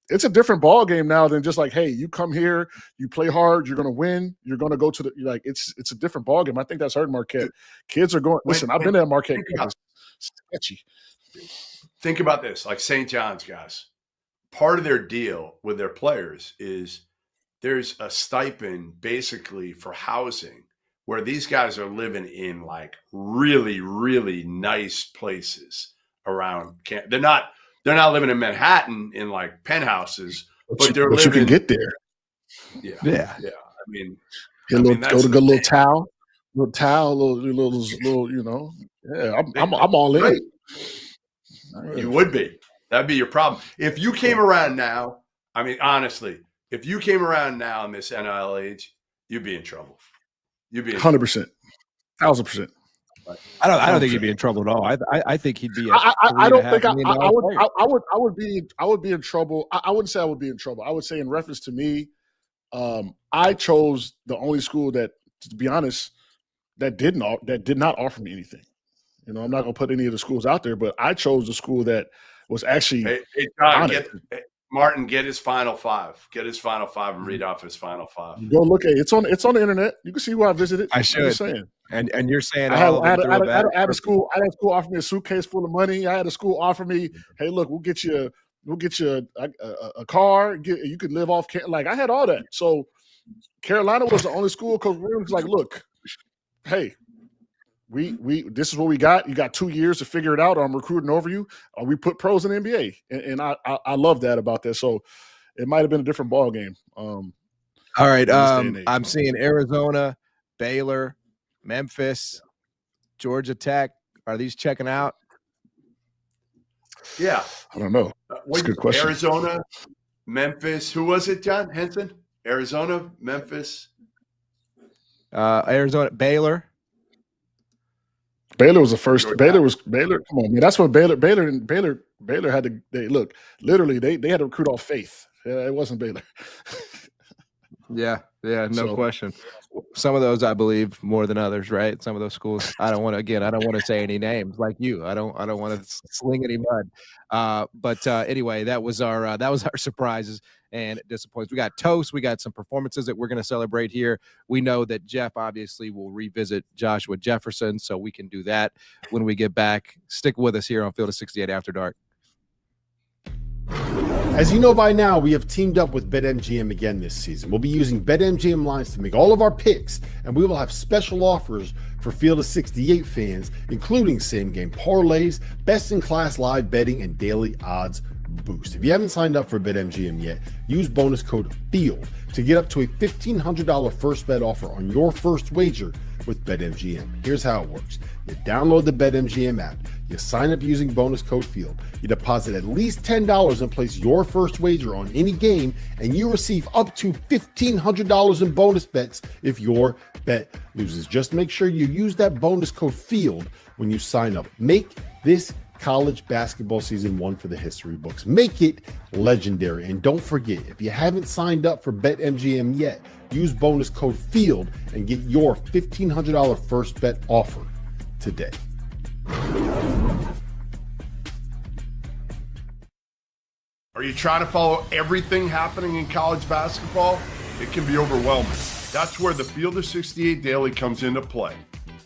it's a different ball game now than just like, hey, you come here, you play hard, you're gonna win, you're gonna go to the, like, it's a different ball game. I think that's hurting Marquette. Kids are going, listen, I've been at Marquette campus. Sketchy. Think about this, like St. John's guys. Part of their deal with their players is there's a stipend basically for housing where these guys are living in like really, really nice places around camp. They're not living in Manhattan in like penthouses, but they're living. You can get there. Yeah. I mean, go to a little towel, little, you know. Yeah, I'm all in. Right. You would be. That'd be your problem. If you came around now, I mean, honestly, if you came around now in this NIL age, you'd be in trouble. You'd be 100%, 1,000%. I don't think he'd be in trouble at all. I think he'd be. I don't think I would be in trouble. I wouldn't say I would be in trouble. I would say, in reference to me, I chose the only school that, to be honest, that did not offer me anything. You know, I'm not gonna put any of the schools out there, but I chose the school that was actually. Hey, John, Martin, get his Final Five. Get his Final Five and read off his Final Five. Go look at it. It's on the internet. You can see who I visited. I should. I'm just saying. And you're saying I had a school offer me a suitcase full of money. I had a school offer me, hey, look, we'll get you a car. You could live off. Like, I had all that. So Carolina was the only school. Coach Williams was like, look, hey, we this is what we got. You got 2 years to figure it out. Or I'm recruiting over you. Or we put pros in the NBA, and I love that about that. So it might have been a different ball game. All right, I'm seeing Arizona, Baylor, Memphis, Georgia Tech. Are these checking out? Yeah, I don't know. That's a good question. Arizona, Memphis. Who was it, John Henson? Arizona, Memphis, Arizona, Baylor. Baylor was the first. Baylor. Come on, man. That's what Baylor had to. They had to recruit off faith. It wasn't Baylor. Yeah, no question. Some of those I believe more than others, right? Some of those schools. I don't want to say any names like you. I don't want to sling any mud. But anyway, that was our surprises and disappointments. We got toast. We got some performances that we're going to celebrate here. We know that Jeff obviously will revisit Joshua Jefferson, so we can do that when we get back. Stick with us here on Field of 68 After Dark. As you know by now, we have teamed up with BetMGM again this season. We'll be using BetMGM lines to make all of our picks, and we will have special offers for Field of 68 fans, including same-game parlays, best-in-class live betting, and daily odds boost. If you haven't signed up for BetMGM yet, use bonus code FIELD to get up to a $1,500 first bet offer on your first wager with BetMGM. Here's how it works. You download the BetMGM app. You sign up using bonus code FIELD. You deposit at least $10 and place your first wager on any game, and you receive up to $1,500 in bonus bets if your bet loses. Just make sure you use that bonus code FIELD when you sign up. Make this college basketball season one for the history books. Make it legendary. And don't forget, if you haven't signed up for BetMGM yet, use bonus code FIELD and get your $1,500 first bet offer today. Are you trying to follow everything happening in college basketball? It can be overwhelming. That's where the Field of 68 Daily comes into play.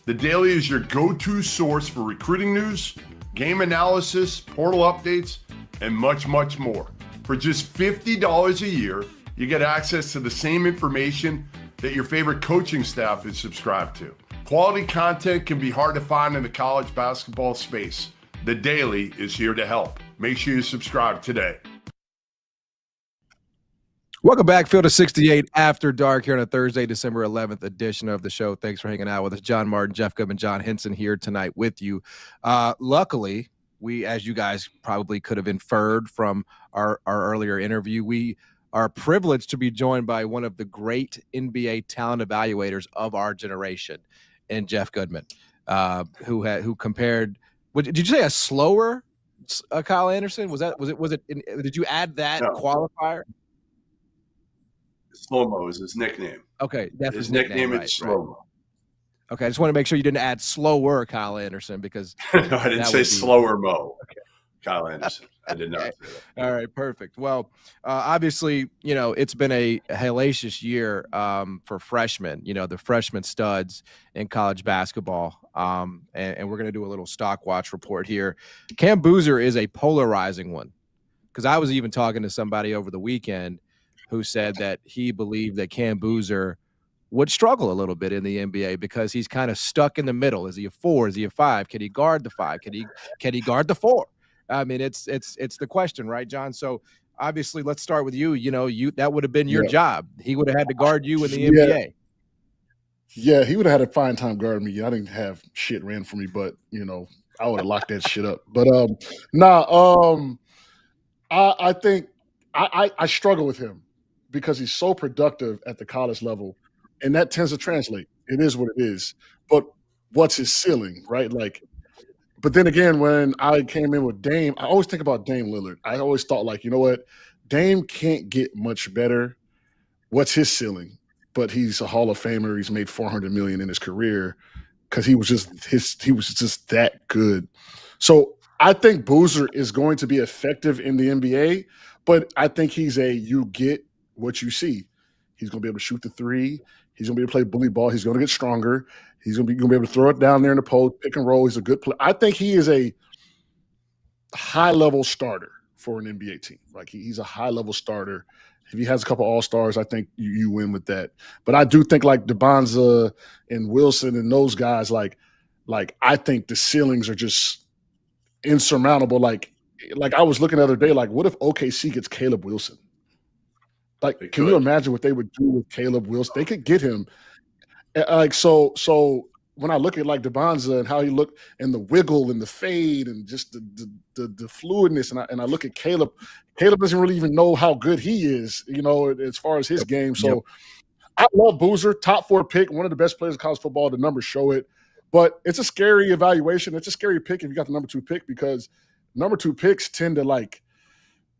The Daily is your go-to source for recruiting news, game analysis, portal updates, and much, much more. For just $50 a year, you get access to the same information that your favorite coaching staff is subscribed to. Quality content can be hard to find in the college basketball space. The Daily is here to help. Make sure you subscribe today. Welcome back, Field of 68 After Dark here on a Thursday, December 11th edition of the show. Thanks for hanging out with us. John Martin, Jeff Goodman, John Henson here tonight with you. Luckily, we, as you guys probably could have inferred from our earlier interview, we are privileged to be joined by one of the great NBA talent evaluators of our generation, and Jeff Goodman, who compared. Did you say a slower Kyle Anderson? Was it? Did you add that qualifier? Slow-mo is his nickname. Okay, that's his nickname. Right, is Slow-mo. Right. Okay, I just want to make sure you didn't add slower Kyle Anderson because no, I didn't say slower Mo. Okay. Kyle Anderson. I did not say that. All right, perfect. Well, obviously, it's been a hellacious year for freshmen, the freshman studs in college basketball. And we're going to do a little stock watch report here. Cam Boozer is a polarizing one because I was even talking to somebody over the weekend who said that he believed that Cam Boozer would struggle a little bit in the NBA because he's kind of stuck in the middle. Is he a 4? Is he a 5? Can he guard the 5? Can he guard the 4? I mean, it's the question, right, John? So obviously, let's start with you. You that would have been your job. He would have had to guard you in the NBA. Yeah, he would have had to find time guarding me. I didn't have shit ran for me, but I would have locked that shit up. But I think I struggle with him because he's so productive at the college level, and that tends to translate. It is what it is. But what's his ceiling, right? Like. But then again, when I came in with Dame, I always think about Dame Lillard. I always thought, like, you know what? Dame can't get much better. What's his ceiling? But he's a Hall of Famer. He's made $400 million in his career because he was just that good. So I think Boozer is going to be effective in the NBA, but I think he's you get what you see. He's going to be able to shoot the 3. He's going to be able to play bully ball. He's going to get stronger. He's going to be able to throw it down there in the post, pick and roll. He's a good player. I think he is a high-level starter for an NBA team. Like he's a high-level starter. If he has a couple all-stars, I think you win with that. But I do think like DeBonza and Wilson and those guys, like I think the ceilings are just insurmountable. Like I was looking the other day, like what if OKC gets Caleb Wilson? Like, can you imagine what they would do with Caleb Wilson? They could get him. Like so when I look at like DeBonza and how he looked and the wiggle and the fade and just the fluidness and I look at Caleb doesn't really even know how good he is, as far as his game. So I love Boozer, top 4 pick, one of the best players in college football. The numbers show it, but it's a scary evaluation. It's a scary pick if you got the number 2 pick because number 2 picks tend to like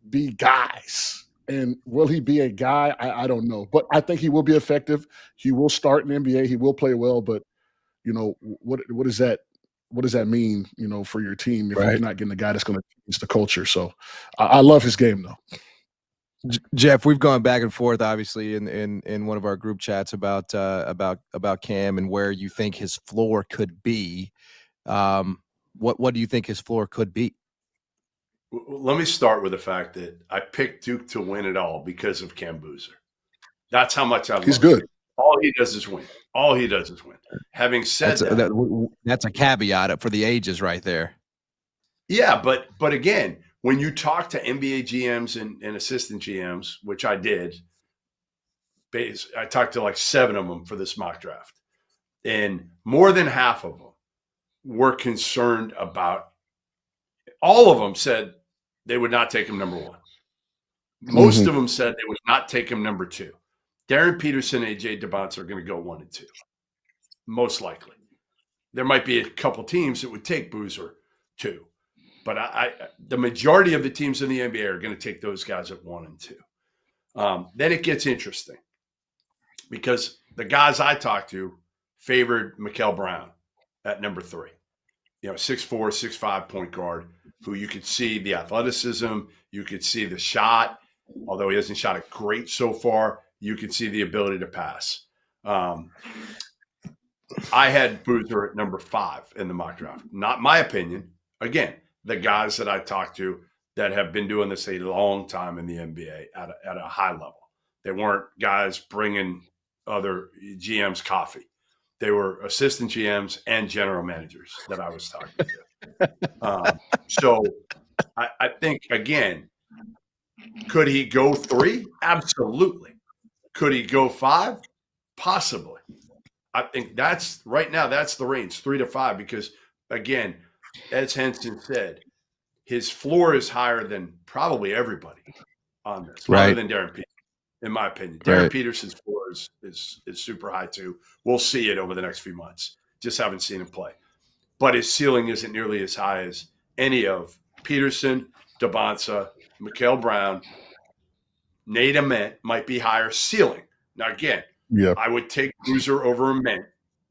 be guys. And will he be a guy? I don't know. But I think he will be effective. He will start in the NBA. He will play well. But, what does that mean, for your team if you're not getting a guy that's going to change the culture? So I love his game, though. Jeff, we've gone back and forth, obviously, in one of our group chats about Cam and where you think his floor could be. What do you think his floor could be? Let me start with the fact that I picked Duke to win it all because of Cam Boozer. That's how much I love him. He's good. All he does is win. Having said that's a caveat for the ages right there. Yeah, but again, when you talk to NBA GMs and assistant GMs, which I did, I talked to like 7 of them for this mock draft, and more than half of them were concerned about. All of them said they would not take him number 1. Most of them said they would not take him number 2. Darren Peterson and AJ DeBonce are going to go 1 and 2, most likely. There might be a couple teams that would take Boozer 2, but the majority of the teams in the NBA are going to take those guys at 1 and 2. Then it gets interesting because the guys I talked to favored Mikal Brown at number 3. 6'4", 6'5" point guard who you could see the athleticism, you could see the shot, although he hasn't shot it great so far, you could see the ability to pass. I had Boozer at number 5 in the mock draft. Not my opinion. Again, the guys that I talked to that have been doing this a long time in the NBA at a high level. They weren't guys bringing other GMs coffee. They were assistant GMs and general managers that I was talking to. So I think, again, could he go 3? Absolutely. Could he go 5? Possibly. I think right now that's the range, 3 to 5, because, again, as Henson said, his floor is higher than probably everybody on this, other than Darren Peterson, in my opinion. Darren Peterson's floor is super high too. We'll see it over the next few months. Just haven't seen him play. But his ceiling isn't nearly as high as any of Peterson, DeBonza, Mikal Brown, Nate Ament might be higher ceiling. Now, again, Yeah. I would take Boozer over Ament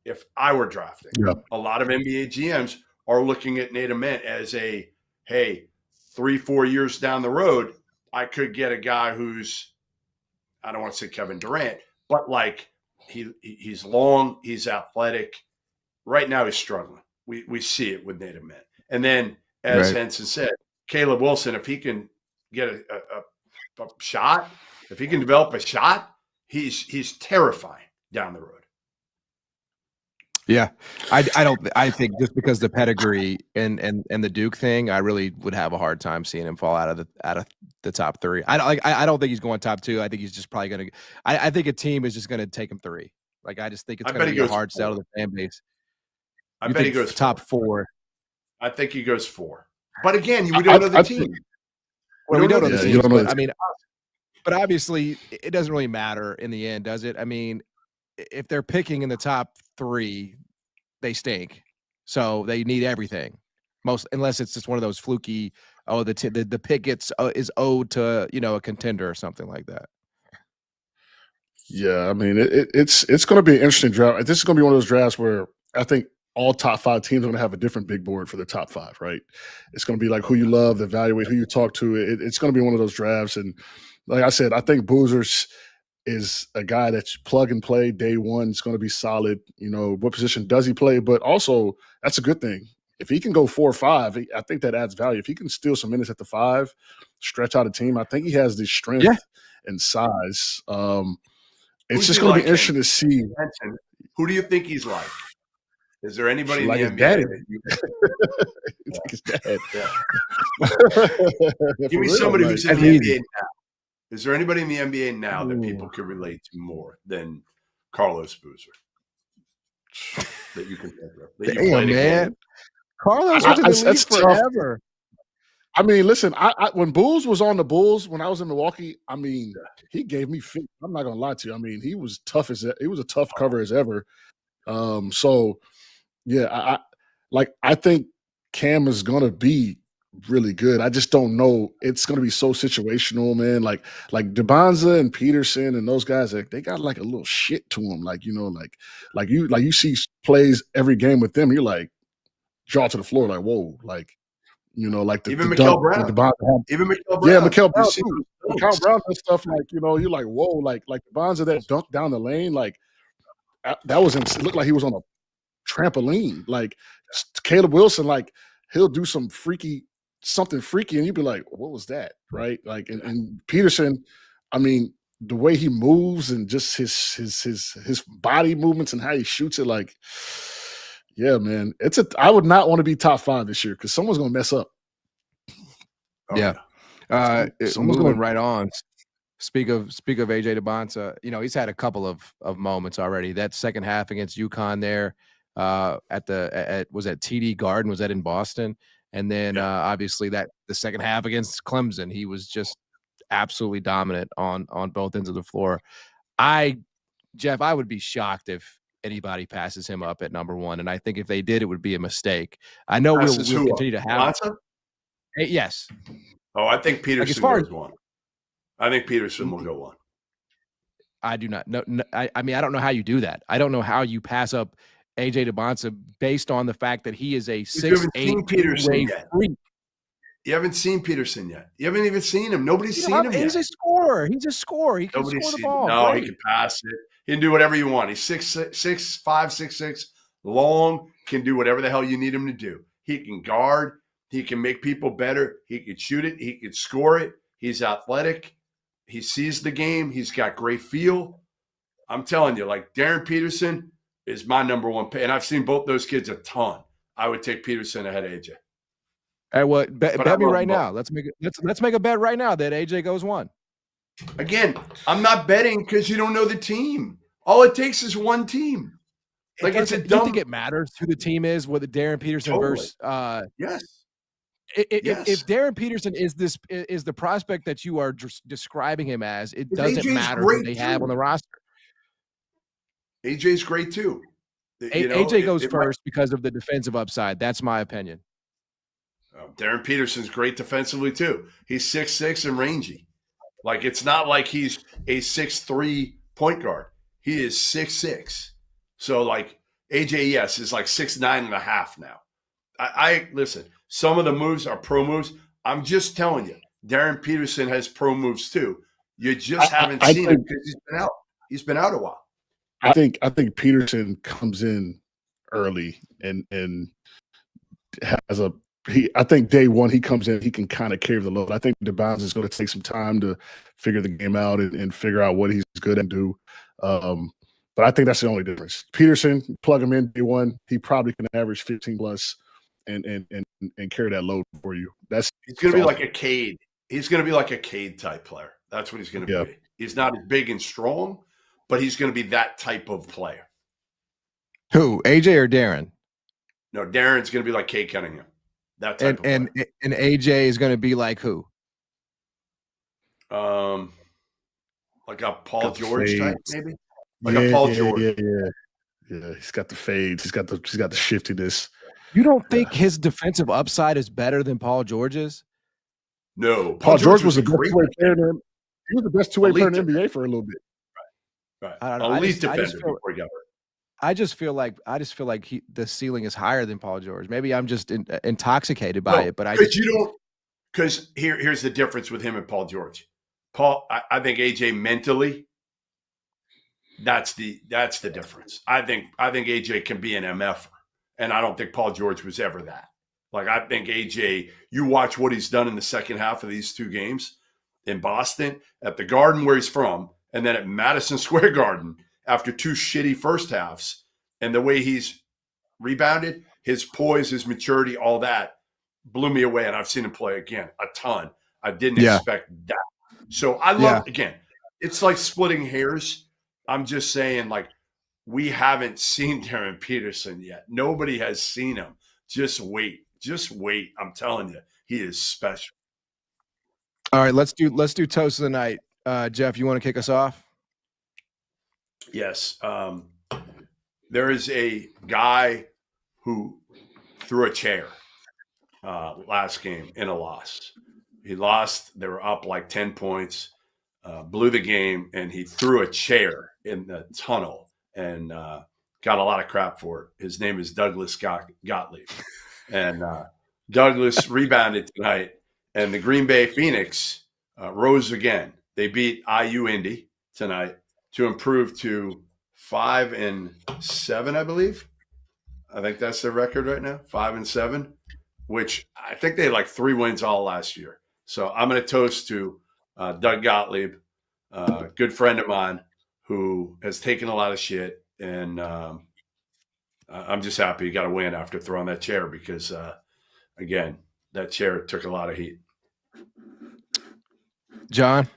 if I were drafting. Yeah. A lot of NBA GMs are looking at Nate Ament as a, hey, 3-4 years down the road, I could get a guy who's, I don't want to say Kevin Durant, but like he's long, he's athletic. Right now he's struggling. We see it with Nate Ament. And then, as Henson said, Caleb Wilson, if he can get a shot, if he can develop a shot, he's terrifying down the road. Yeah, I think just because the pedigree and the Duke thing, I really would have a hard time seeing him fall out of the top 3. I don't think he's going top 2. I think he's just probably going to. I think a team is just going to take him 3. Like I just think it's going to be a hard sell to the fan base. I bet he goes top 4. I think he goes 4. But again, we don't know the team. Well, we don't know the team. But I mean, but obviously, it doesn't really matter in the end, does it? I mean, if they're picking in the top 3, they stink. So they need everything. Unless it's just one of those fluky. Oh, the pick is owed to a contender or something like that. Yeah, I mean it's going to be an interesting draft. This is going to be one of those drafts where I think all top 5 teams are going to have a different big board for the top 5, right? It's going to be like who you love, evaluate who you talk to. It's going to be one of those drafts, and like I said, I think Boozer's is a guy that's plug and play day one. It's going to be solid. What position does he play? But also, that's a good thing. If he can go 4 or 5, I think that adds value. If he can steal some minutes at the 5, stretch out a team, I think he has the strength and size. It's just going to be interesting to see. Who do you think he's like? Is there anybody like in the NBA that you like his dad? Give me somebody who's in the NBA now. Is there anybody in the NBA now that people could relate to more than Carlos Boozer? That you can think of? Damn, man. Carlos was in the league forever. I mean, listen, I when Bulls was on the Bulls, when I was in Milwaukee, I mean, he gave me fit. I'm not gonna lie to you. I mean, he was a tough cover as ever. So yeah, I think Cam is gonna be really good. I just don't know. It's gonna be so situational, man. Like DeBonza and Peterson and those guys, they got like a little shit to them. Like you see plays every game with them. You're like jaw to the floor, like whoa, like. Like even Mikael Brown. Even Mikael Brown. Yeah, Mikael Brown too. Mikael Brown and stuff like, you're like, whoa, like Bonza that dunk down the lane, like that was it looked like he was on a trampoline. Like Caleb Wilson, like he'll do something freaky, and you'd be like, what was that? Right? Like and Peterson, I mean, the way he moves and just his body movements and how he shoots it, like yeah, man. I would not want to be top 5 this year because someone's gonna mess up. Yeah. Moving right on. Speak of AJ DeBonza, he's had a couple of moments already. That second half against UConn there, was at TD Garden, was that in Boston? And then obviously the second half against Clemson, he was just absolutely dominant on both ends of the floor. Jeff, I would be shocked if anybody passes him up at number 1, and I think if they did, it would be a mistake. I know we'll continue to have. Yes. Oh, I think Peterson goes 1. I think Peterson will go 1. I do not. No, I mean, I don't know how you do that. I don't know how you pass up AJ DeBonza based on the fact that he is a 6'8" Peterson freak. You haven't seen Peterson yet. You haven't even seen him. Nobody's seen him yet. He's a scorer. He can score the ball. No, he can pass it. He can do whatever you want. He's 6'5", 6'6", long, can do whatever the hell you need him to do. He can guard. He can make people better. He can shoot it. He can score it. He's athletic. He sees the game. He's got great feel. I'm telling you, like Darren Peterson is my number 1 pick. And I've seen both those kids a ton. I would take Peterson ahead of AJ. Hey, what? Bet me right now. Let's make a bet right now that AJ goes 1. Again, I'm not betting because you don't know the team. All it takes is one team. Like it's a dumb. Do you think it matters who the team is? Whether Darren Peterson versus yes. If Darren Peterson is the prospect that you are describing him as, it doesn't matter who they have on the roster. AJ's great too. AJ goes first because of the defensive upside. That's my opinion. Darren Peterson's great defensively too. He's 6'6" and rangy. Like it's not like he's a 6'3" point guard. He is 6'6". So like AJES is like 6'9.5" now. I listen, some of the moves are pro moves. I'm just telling you, Darren Peterson has pro moves too. You just haven't seen it because he's been out. He's been out a while. I think Peterson comes in early and has I think day one he comes in, he can kind of carry the load. I think DeBounds is going to take some time to figure the game out and figure out what he's good at do. But I think that's the only difference. Peterson, plug him in day one, he probably can average 15 plus and carry that load for you. He's going to be like a Cade. He's going to be like a Cade type player. That's what he's going to be. He's not as big and strong, but he's going to be that type of player. Who, AJ or Darren? No, Darren's going to be like Cade Cunningham. That type of player. And AJ is going to be like who? Like a Paul George type, maybe. Like a Paul George. Yeah. He's got the fades. He's got the shiftiness. You don't think his defensive upside is better than Paul George's? No, Paul George was a great player. He was the best two-way player in the NBA for a little bit. Right. I don't know. Elite defender before he got hurt. I just feel like the ceiling is higher than Paul George. Maybe I'm just intoxicated by it, but because here's the difference with him and Paul George. I think AJ mentally, that's the difference. I think AJ can be an MFer, and I don't think Paul George was ever that. Like, I think AJ, you watch what he's done in the second half of these two games in Boston, at the Garden where he's from, and then at Madison Square Garden after two shitty first halves, and the way he's rebounded, his poise, his maturity, all that blew me away. And I've seen him play again a ton. I didn't expect that. So I love, again, it's like splitting hairs. I'm just saying, like, we haven't seen Darren Peterson yet. Nobody has seen him. Just wait. I'm telling you, he is special. All right, let's do toast of the night. Jeff, you want to kick us off? Yes. There is a guy who threw a chair last game in a loss. He lost. They were up like 10 points, blew the game, and he threw a chair in the tunnel and got a lot of crap for it. His name is Douglas Gottlieb. And Douglas rebounded tonight, and the Green Bay Phoenix rose again. They beat IU Indy tonight to improve to 5-7, I believe. I think that's their record right now, 5-7, which I think they had like 3 wins all last year. So I'm going to toast to Doug Gottlieb, a good friend of mine who has taken a lot of shit, and I'm just happy he got a win after throwing that chair because, again, that chair took a lot of heat. John?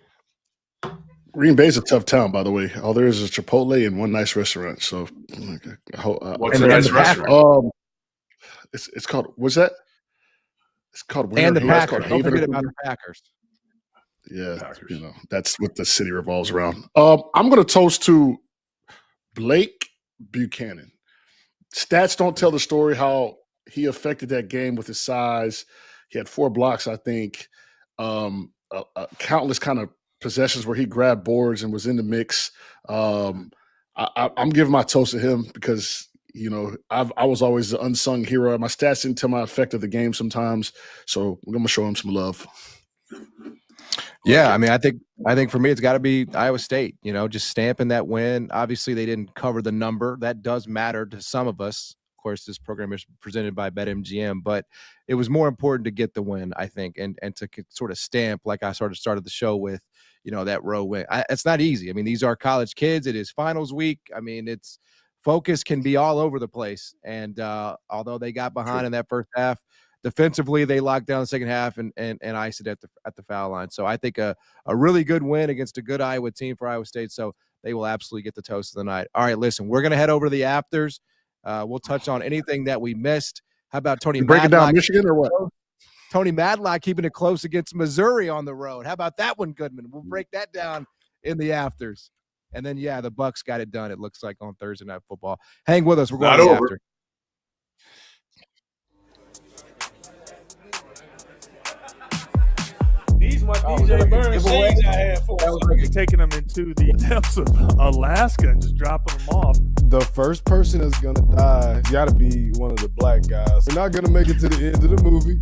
Green Bay's a tough town, by the way. All there is Chipotle and one nice restaurant. So, what's the nice restaurant? It's called. What's that? It's called. Winter, and the Packers. Don't forget about the Packers. Yeah, Packers. That's what the city revolves around. I'm going to toast to Blake Buchanan. Stats don't tell the story how he affected that game with his size. He had 4 blocks, I think. Countless kind of possessions where he grabbed boards and was in the mix. I'm giving my toast to him because, I was always the unsung hero. My stats didn't tell my effect of the game sometimes. So I'm going to show him some love. Yeah, I mean, I think for me, it's got to be Iowa State, just stamping that win. Obviously, they didn't cover the number. That does matter to some of us. Of course, this program is presented by BetMGM, but it was more important to get the win, I think, and to sort of stamp, like I sort of started the show with, that row win. It's not easy. I mean, these are college kids. It is finals week. I mean, focus can be all over the place. And although they got behind in that first half, defensively, they locked down the second half and iced it at the foul line. So I think a really good win against a good Iowa team for Iowa State. So they will absolutely get the toast of the night. All right, listen, we're going to head over to the afters. We'll touch on anything that we missed. How about Tony Madlock? Breaking down Michigan or what? Tony Madlock keeping it close against Missouri on the road. How about that one, Goodman? We'll break that down in the afters. And then, the Bucks got it done, it looks like, on Thursday Night Football. Hang with us. We're going to the after. These my DJ Burns shades I had for that was like taking them into the depths of Alaska and just dropping them off. The first person that's gonna die gotta be one of the black guys. They're not gonna make it to the end of the movie.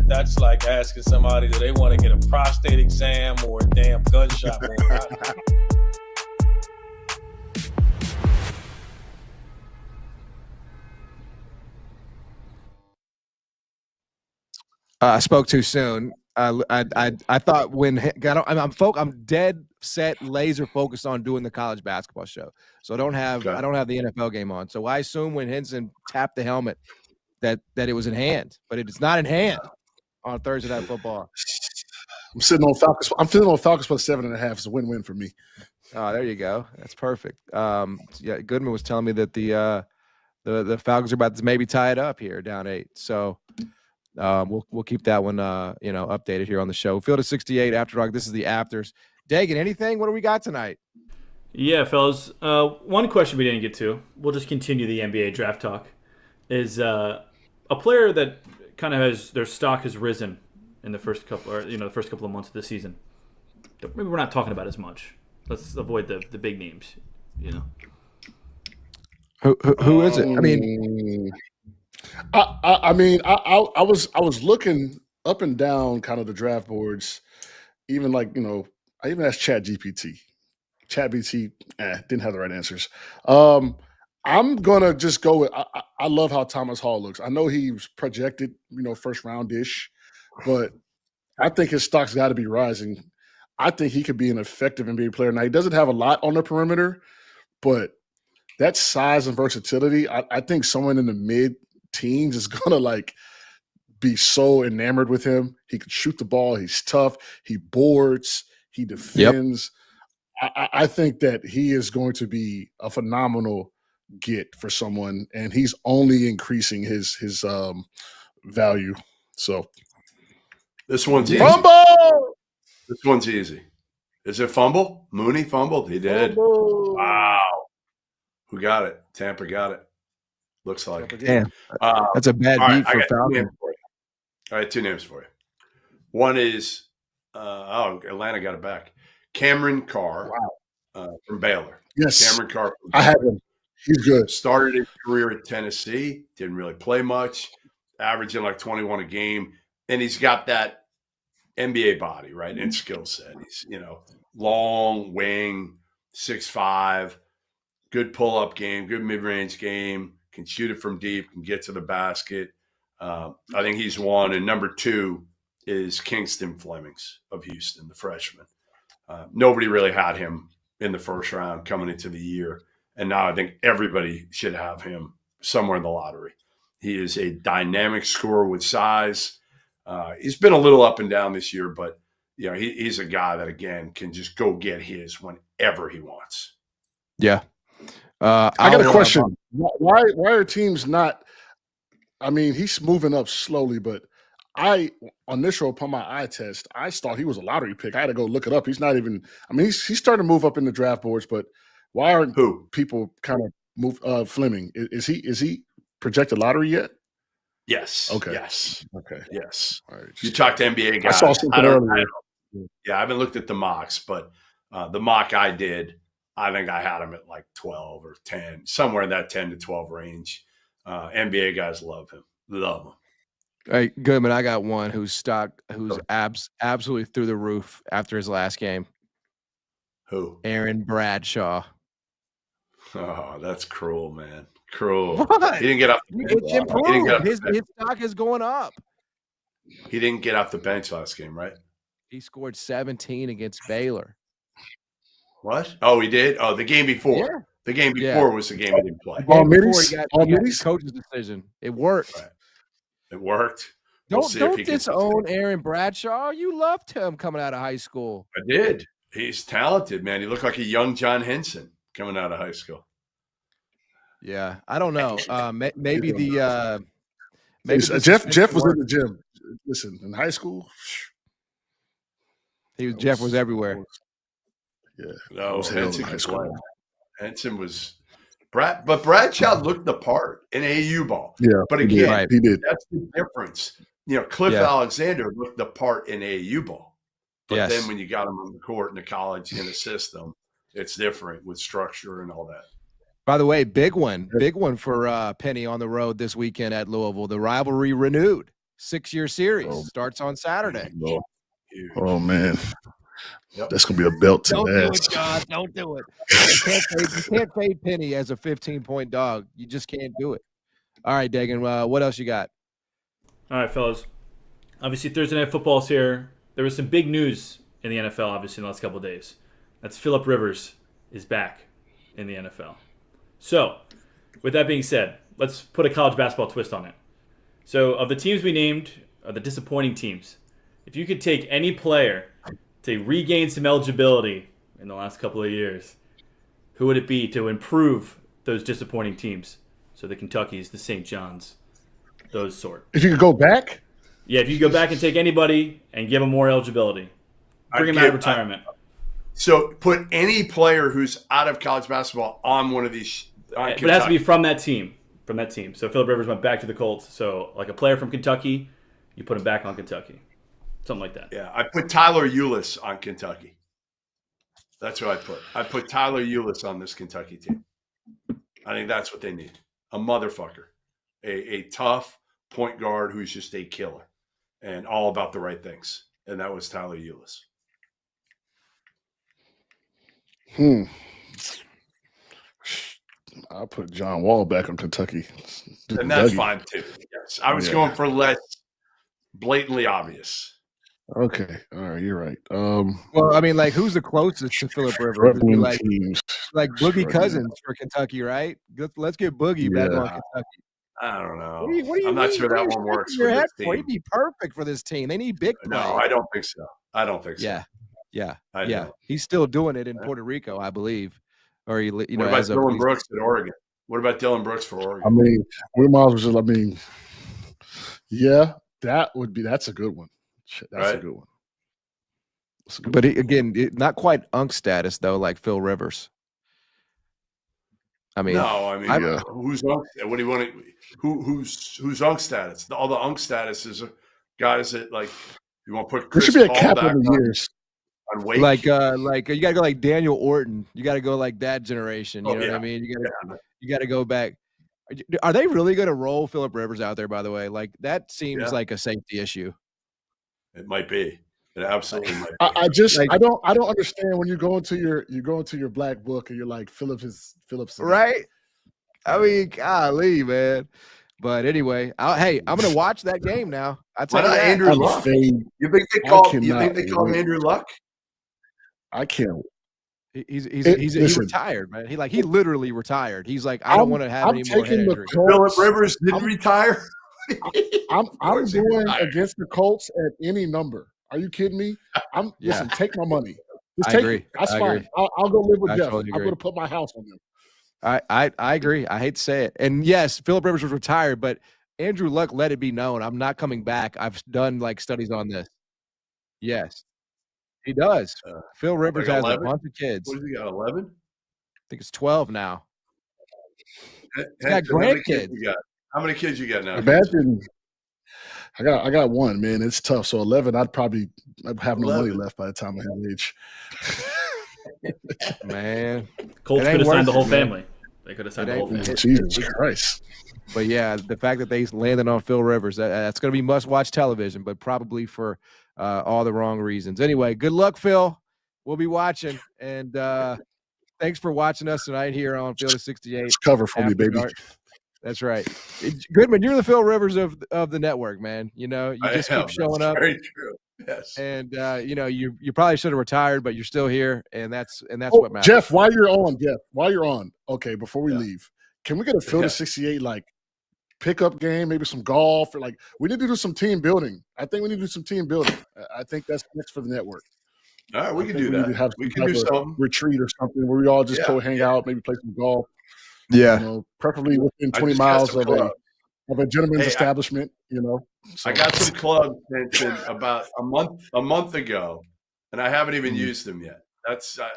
That's like asking somebody, do they want to get a prostate exam or a damn gunshot wound? I spoke too soon. I thought when I'm dead set, laser focused on doing the college basketball show. So I don't have the NFL game on. So I assume when Henson tapped the helmet that it was in hand, but it's not in hand on Thursday Night Football. I'm sitting on Falcons. I'm feeling on Falcons plus 7.5. It's a win-win for me. Oh, there you go. That's perfect. Yeah, Goodman was telling me that the Falcons are about to maybe tie it up here, down 8. So. We'll keep that one updated here on the show. Field of 68 After Dark. This is the afters. Dagan, anything? What do we got tonight? Yeah, fellas. One question we didn't get to. We'll just continue the NBA draft talk. Is a player that kind of has their stock has risen in the first couple of months of the season. Maybe we're not talking about as much. Let's avoid the big names. Who is it? I mean. I was looking up and down kind of the draft boards, even I even asked ChatGPT. ChatGPT didn't have the right answers. I'm gonna just go with. I love how Thomas Hall looks. I know he was projected, first round-ish, but I think his stock's got to be rising. I think he could be an effective NBA player. Now he doesn't have a lot on the perimeter, but that size and versatility, I think someone in the mid-teens is gonna be so enamored with him. He can shoot the ball. He's tough. He boards. He defends. Yep. I think that he is going to be a phenomenal get for someone, and he's only increasing his value. So this one's easy. Fumble! This one's easy. Is it fumble? Mooney fumbled. He did. Fumble. Wow. Who got it? Tampa got it. Looks like. Damn. That's a bad beat for Falcon. All right, 2 names for you. One is Atlanta got it back. Cameron Carr from Baylor. Yes. Cameron Carr. I have him. He's good. Started his career at Tennessee. Didn't really play much. Averaging 21 a game. And he's got that NBA body, right, and skill set. He's, long wing, 6'5", good pull-up game, good mid-range game, can shoot it from deep, can get to the basket. I think he's one. And number 2 is Kingston Flemings of Houston, the freshman. Nobody really had him in the first round coming into the year. And now I think everybody should have him somewhere in the lottery. He is a dynamic scorer with size. He's been a little up and down this year, but he's a guy that, again, can just go get his whenever he wants. Yeah. I got a question. Why are teams not – I mean, he's moving up slowly, but upon my eye test, I thought he was a lottery pick. I had to go look it up. He's not even – I mean, he's starting to move up in the draft boards, but why aren't people kind of move Fleming? Is he projected lottery yet? Yes. Okay. Yes. Okay. Yes. All right. You talk to NBA guys. I saw something earlier. I haven't looked at the mocks, but the mock I did, I think I had him at 12 or 10, somewhere in that 10 to 12 range. NBA guys love him. Love him. Hey, Goodman, I got one who's absolutely through the roof after his last game. Who? Aaron Bradshaw. Oh, that's cruel, man. Cruel. What? He didn't get off the bench. It's improved. His stock is going up. He didn't get off the bench last game, right? He scored 17 against Baylor. What? Oh, he did? Oh, the game before. Yeah. The game before was the game he didn't play. Before he got the coach's decision. It worked. Right. It worked. Don't disown Aaron Bradshaw. You loved him coming out of high school. I did. He's talented, man. He looked like a young John Henson coming out of high school. Yeah, I don't know. Maybe Jeff was in the gym. Listen, in high school, Jeff was everywhere. Yeah, no, Henson was but Bradshaw looked the part in AAU ball. Yeah, but again, he did. That's the difference. Cliff Alexander looked the part in AAU ball. But Yes. then when you got him on the court in the college in a system, it's different with structure and all that. By the way, big one for Penny on the road this weekend at Louisville. The rivalry renewed. 6-year series starts on Saturday. Oh man, Yep. that's gonna be a belt to Don't the do ass. it, John. Don't do it. You can't fade Penny as a 15-point dog. You just can't do it. All right, Dagan, what else you got? All right, fellas. Obviously, Thursday Night Football's here. There was some big news in the NFL, obviously, in the last couple of days. That's Phillip Rivers is back in the NFL. So, with that being said, let's put a college basketball twist on it. So, of the teams we named, are the disappointing teams. If you could take any player to regain some eligibility in the last couple of years, who would it be to improve those disappointing teams? So the Kentuckys, the St. John's, those sort. If you could go back? Yeah, if you go back and take anybody and give them more eligibility. Bring them out of retirement. So put any player who's out of college basketball on one of these. But it has to be from that team. From that team. So Phillip Rivers went back to the Colts. So like a player from Kentucky, you put him back on Kentucky. Something like that. Yeah, I put Tyler Ulis on Kentucky. That's what I put. I put Tyler Ulis on this Kentucky team. I think that's what they need. A motherfucker. A tough point guard who's just a killer and all about the right things. And that was Tyler Ulis. I'll put John Wall back on Kentucky. And that's fine too. Yes. I was going for less blatantly obvious. Okay. All right. You're right. Well, I mean, like, who's the closest to Phillip Rivers? Like Boogie Cousins for Kentucky, right? Let's get Boogie back on Kentucky. I don't know. What do you I'm not sure that one works for this team. He'd be perfect for this team. They need big play. No, I don't think so. I don't think so. Yeah. He's still doing it in Puerto Rico, I believe. Or what about Dylan Brooks at Oregon? What about Dylan Brooks for Oregon? I mean, we might as well. I mean, yeah, that's a good one. That's a good one. But again, not quite Unk status though, like Phil Rivers. I mean, who's Unk? What do you want to? Who's Unk status? All the Unk statuses are guys that like you want to put. There should be a cap on the years. On weight. Like you gotta go like Daniel Orton. You gotta go like that generation. You know what I mean? You gotta go back. Are they really gonna roll Phillip Rivers out there? By the way, like that seems like a safety issue. It might be. It absolutely might be. I don't understand when you go into your black book and you're like Phillips. Right. I mean, golly, man. But anyway, I'm gonna watch that game now. I tell you that. Andrew Luck. You think they call Andrew Luck? I can't. He's retired, man. He literally retired. He's like, I don't want to have any more head injury. Phillip Rivers didn't retire. I'm going against the Colts at any number. Are you kidding me? Listen, take my money. Just I agree. That's fine. I'll go live with Jeff. Totally I'm going to put my house on him. I agree. I hate to say it. And yes, Phillip Rivers was retired, but Andrew Luck let it be known, I'm not coming back. I've done like studies on this. Yes, he does. Phil Rivers has 11? A bunch of kids. What has he got, 11? I think it's 12 now. He's got grandkids. How many kids you got now? Imagine. I got one, man. It's tough. So 11, I'd have no money left by the time I have age. Man, Colts could have signed the whole family. They could have signed the whole family. Jesus Christ. But yeah, the fact that they landed on Phil Rivers, that's going to be must-watch television, but probably for all the wrong reasons. Anyway, good luck, Phil. We'll be watching, and thanks for watching us tonight here on Field of 68. It's cover for me, baby. That's right. Goodman, you're the Phil Rivers of the network, man. You know, you just keep showing up. Very true. Yes. And you probably should have retired, but you're still here, and that's what matters. Jeff, while you're on, okay, before we leave, can we get a Field of 68 like pickup game, maybe some golf, or like we need to do some team building. I think we need to do some team building. I think that's next for the network. All right, we can do that. We can do something. Retreat or something where we all just go hang out, maybe play some golf. Yeah. You know, preferably within 20 miles of a gentleman's establishment, you know. So. I got some clubs mentioned about a month ago, and I haven't even used them yet.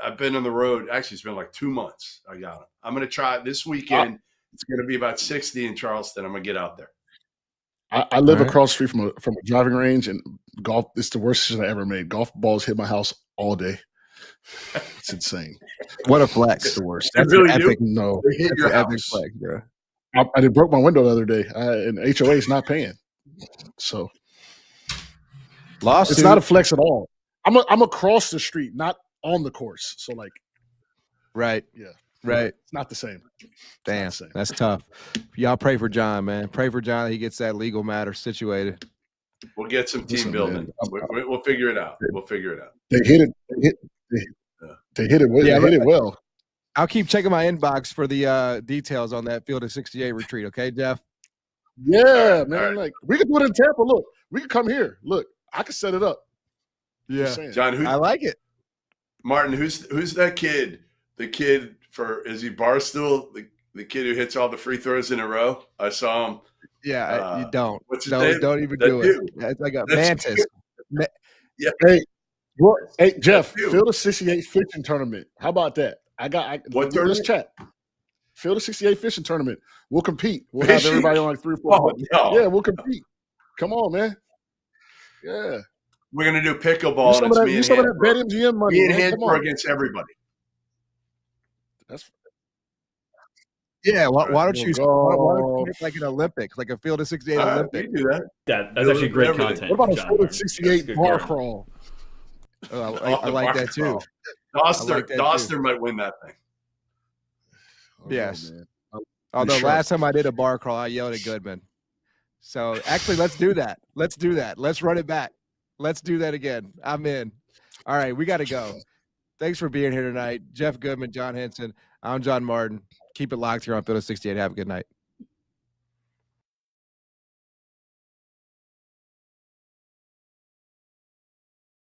I've been on the road. Actually, it's been like 2 months. I got them. I'm going to try it this weekend. It's going to be about 60 in Charleston. I'm going to get out there. I live All right. across the street from a driving range, and golf. It's the worst decision I ever made. Golf balls hit my house all day. It's insane. What a flex. It's the worst. They really an do? epic, No, They hit that's your an epic house. flex, bro. I did broke my window the other day, and HOA is not paying. So Lawsuit. it's not a flex at all. I'm across the street, not on the course. So like, Right. yeah, Right. it's not the same. Damn, the same. that's tough. Y'all pray for John, man. Pray for John. He gets that legal matter situated. We'll get some team Listen, building. man, We'll figure it out. We'll figure it out. They hit it. They hit it well. Yeah, They hit it well. I'll keep checking my inbox for the details on that Field of 68 retreat. Okay, Jeff? Yeah, man. all right. Like we could do it in Tampa. Look, we could come here. Look, I could set it up. Just saying. John, I like it. Martin, who's that kid? The kid is he Barstool? The kid who hits all the free throws in a row? I saw him. Yeah, you don't. What's his name? Don't even That do dude. it. It's like a That's mantis. Hey, Jeff, you. Field of 68 fishing tournament. How about that? What look at this tournament? chat. Field of 68 fishing tournament. We'll compete. We'll Fishing? have everybody on like 3 or 4. Oh, no. Yeah, we'll compete. Come on, man. Yeah. We're gonna do Use pickleball, some and of it's that, me use and some of that Hanford. BetMGM money. Me and Man. Come Hanford on. against everybody. That's Yeah, why don't you golf. make like an Olympics, like a Field of 68 All right, we Olympics? can do that. That's actually great Everything. content. What about a John Field of Martin. 68 That's bar good crawl? Oh, Oh, I the like bar that too. crawl. Doster, like that Doster might win that thing. I don't know, Yes. man. Although sure. last time I did a bar crawl, I yelled at Goodman. So actually, let's do that. Let's do that. Let's run it back. Let's do that again. I'm in. All right, we got to go. Thanks for being here tonight. Jeff Goodman, John Henson. I'm John Martin. Keep it locked here on Field of 68. Have a good night.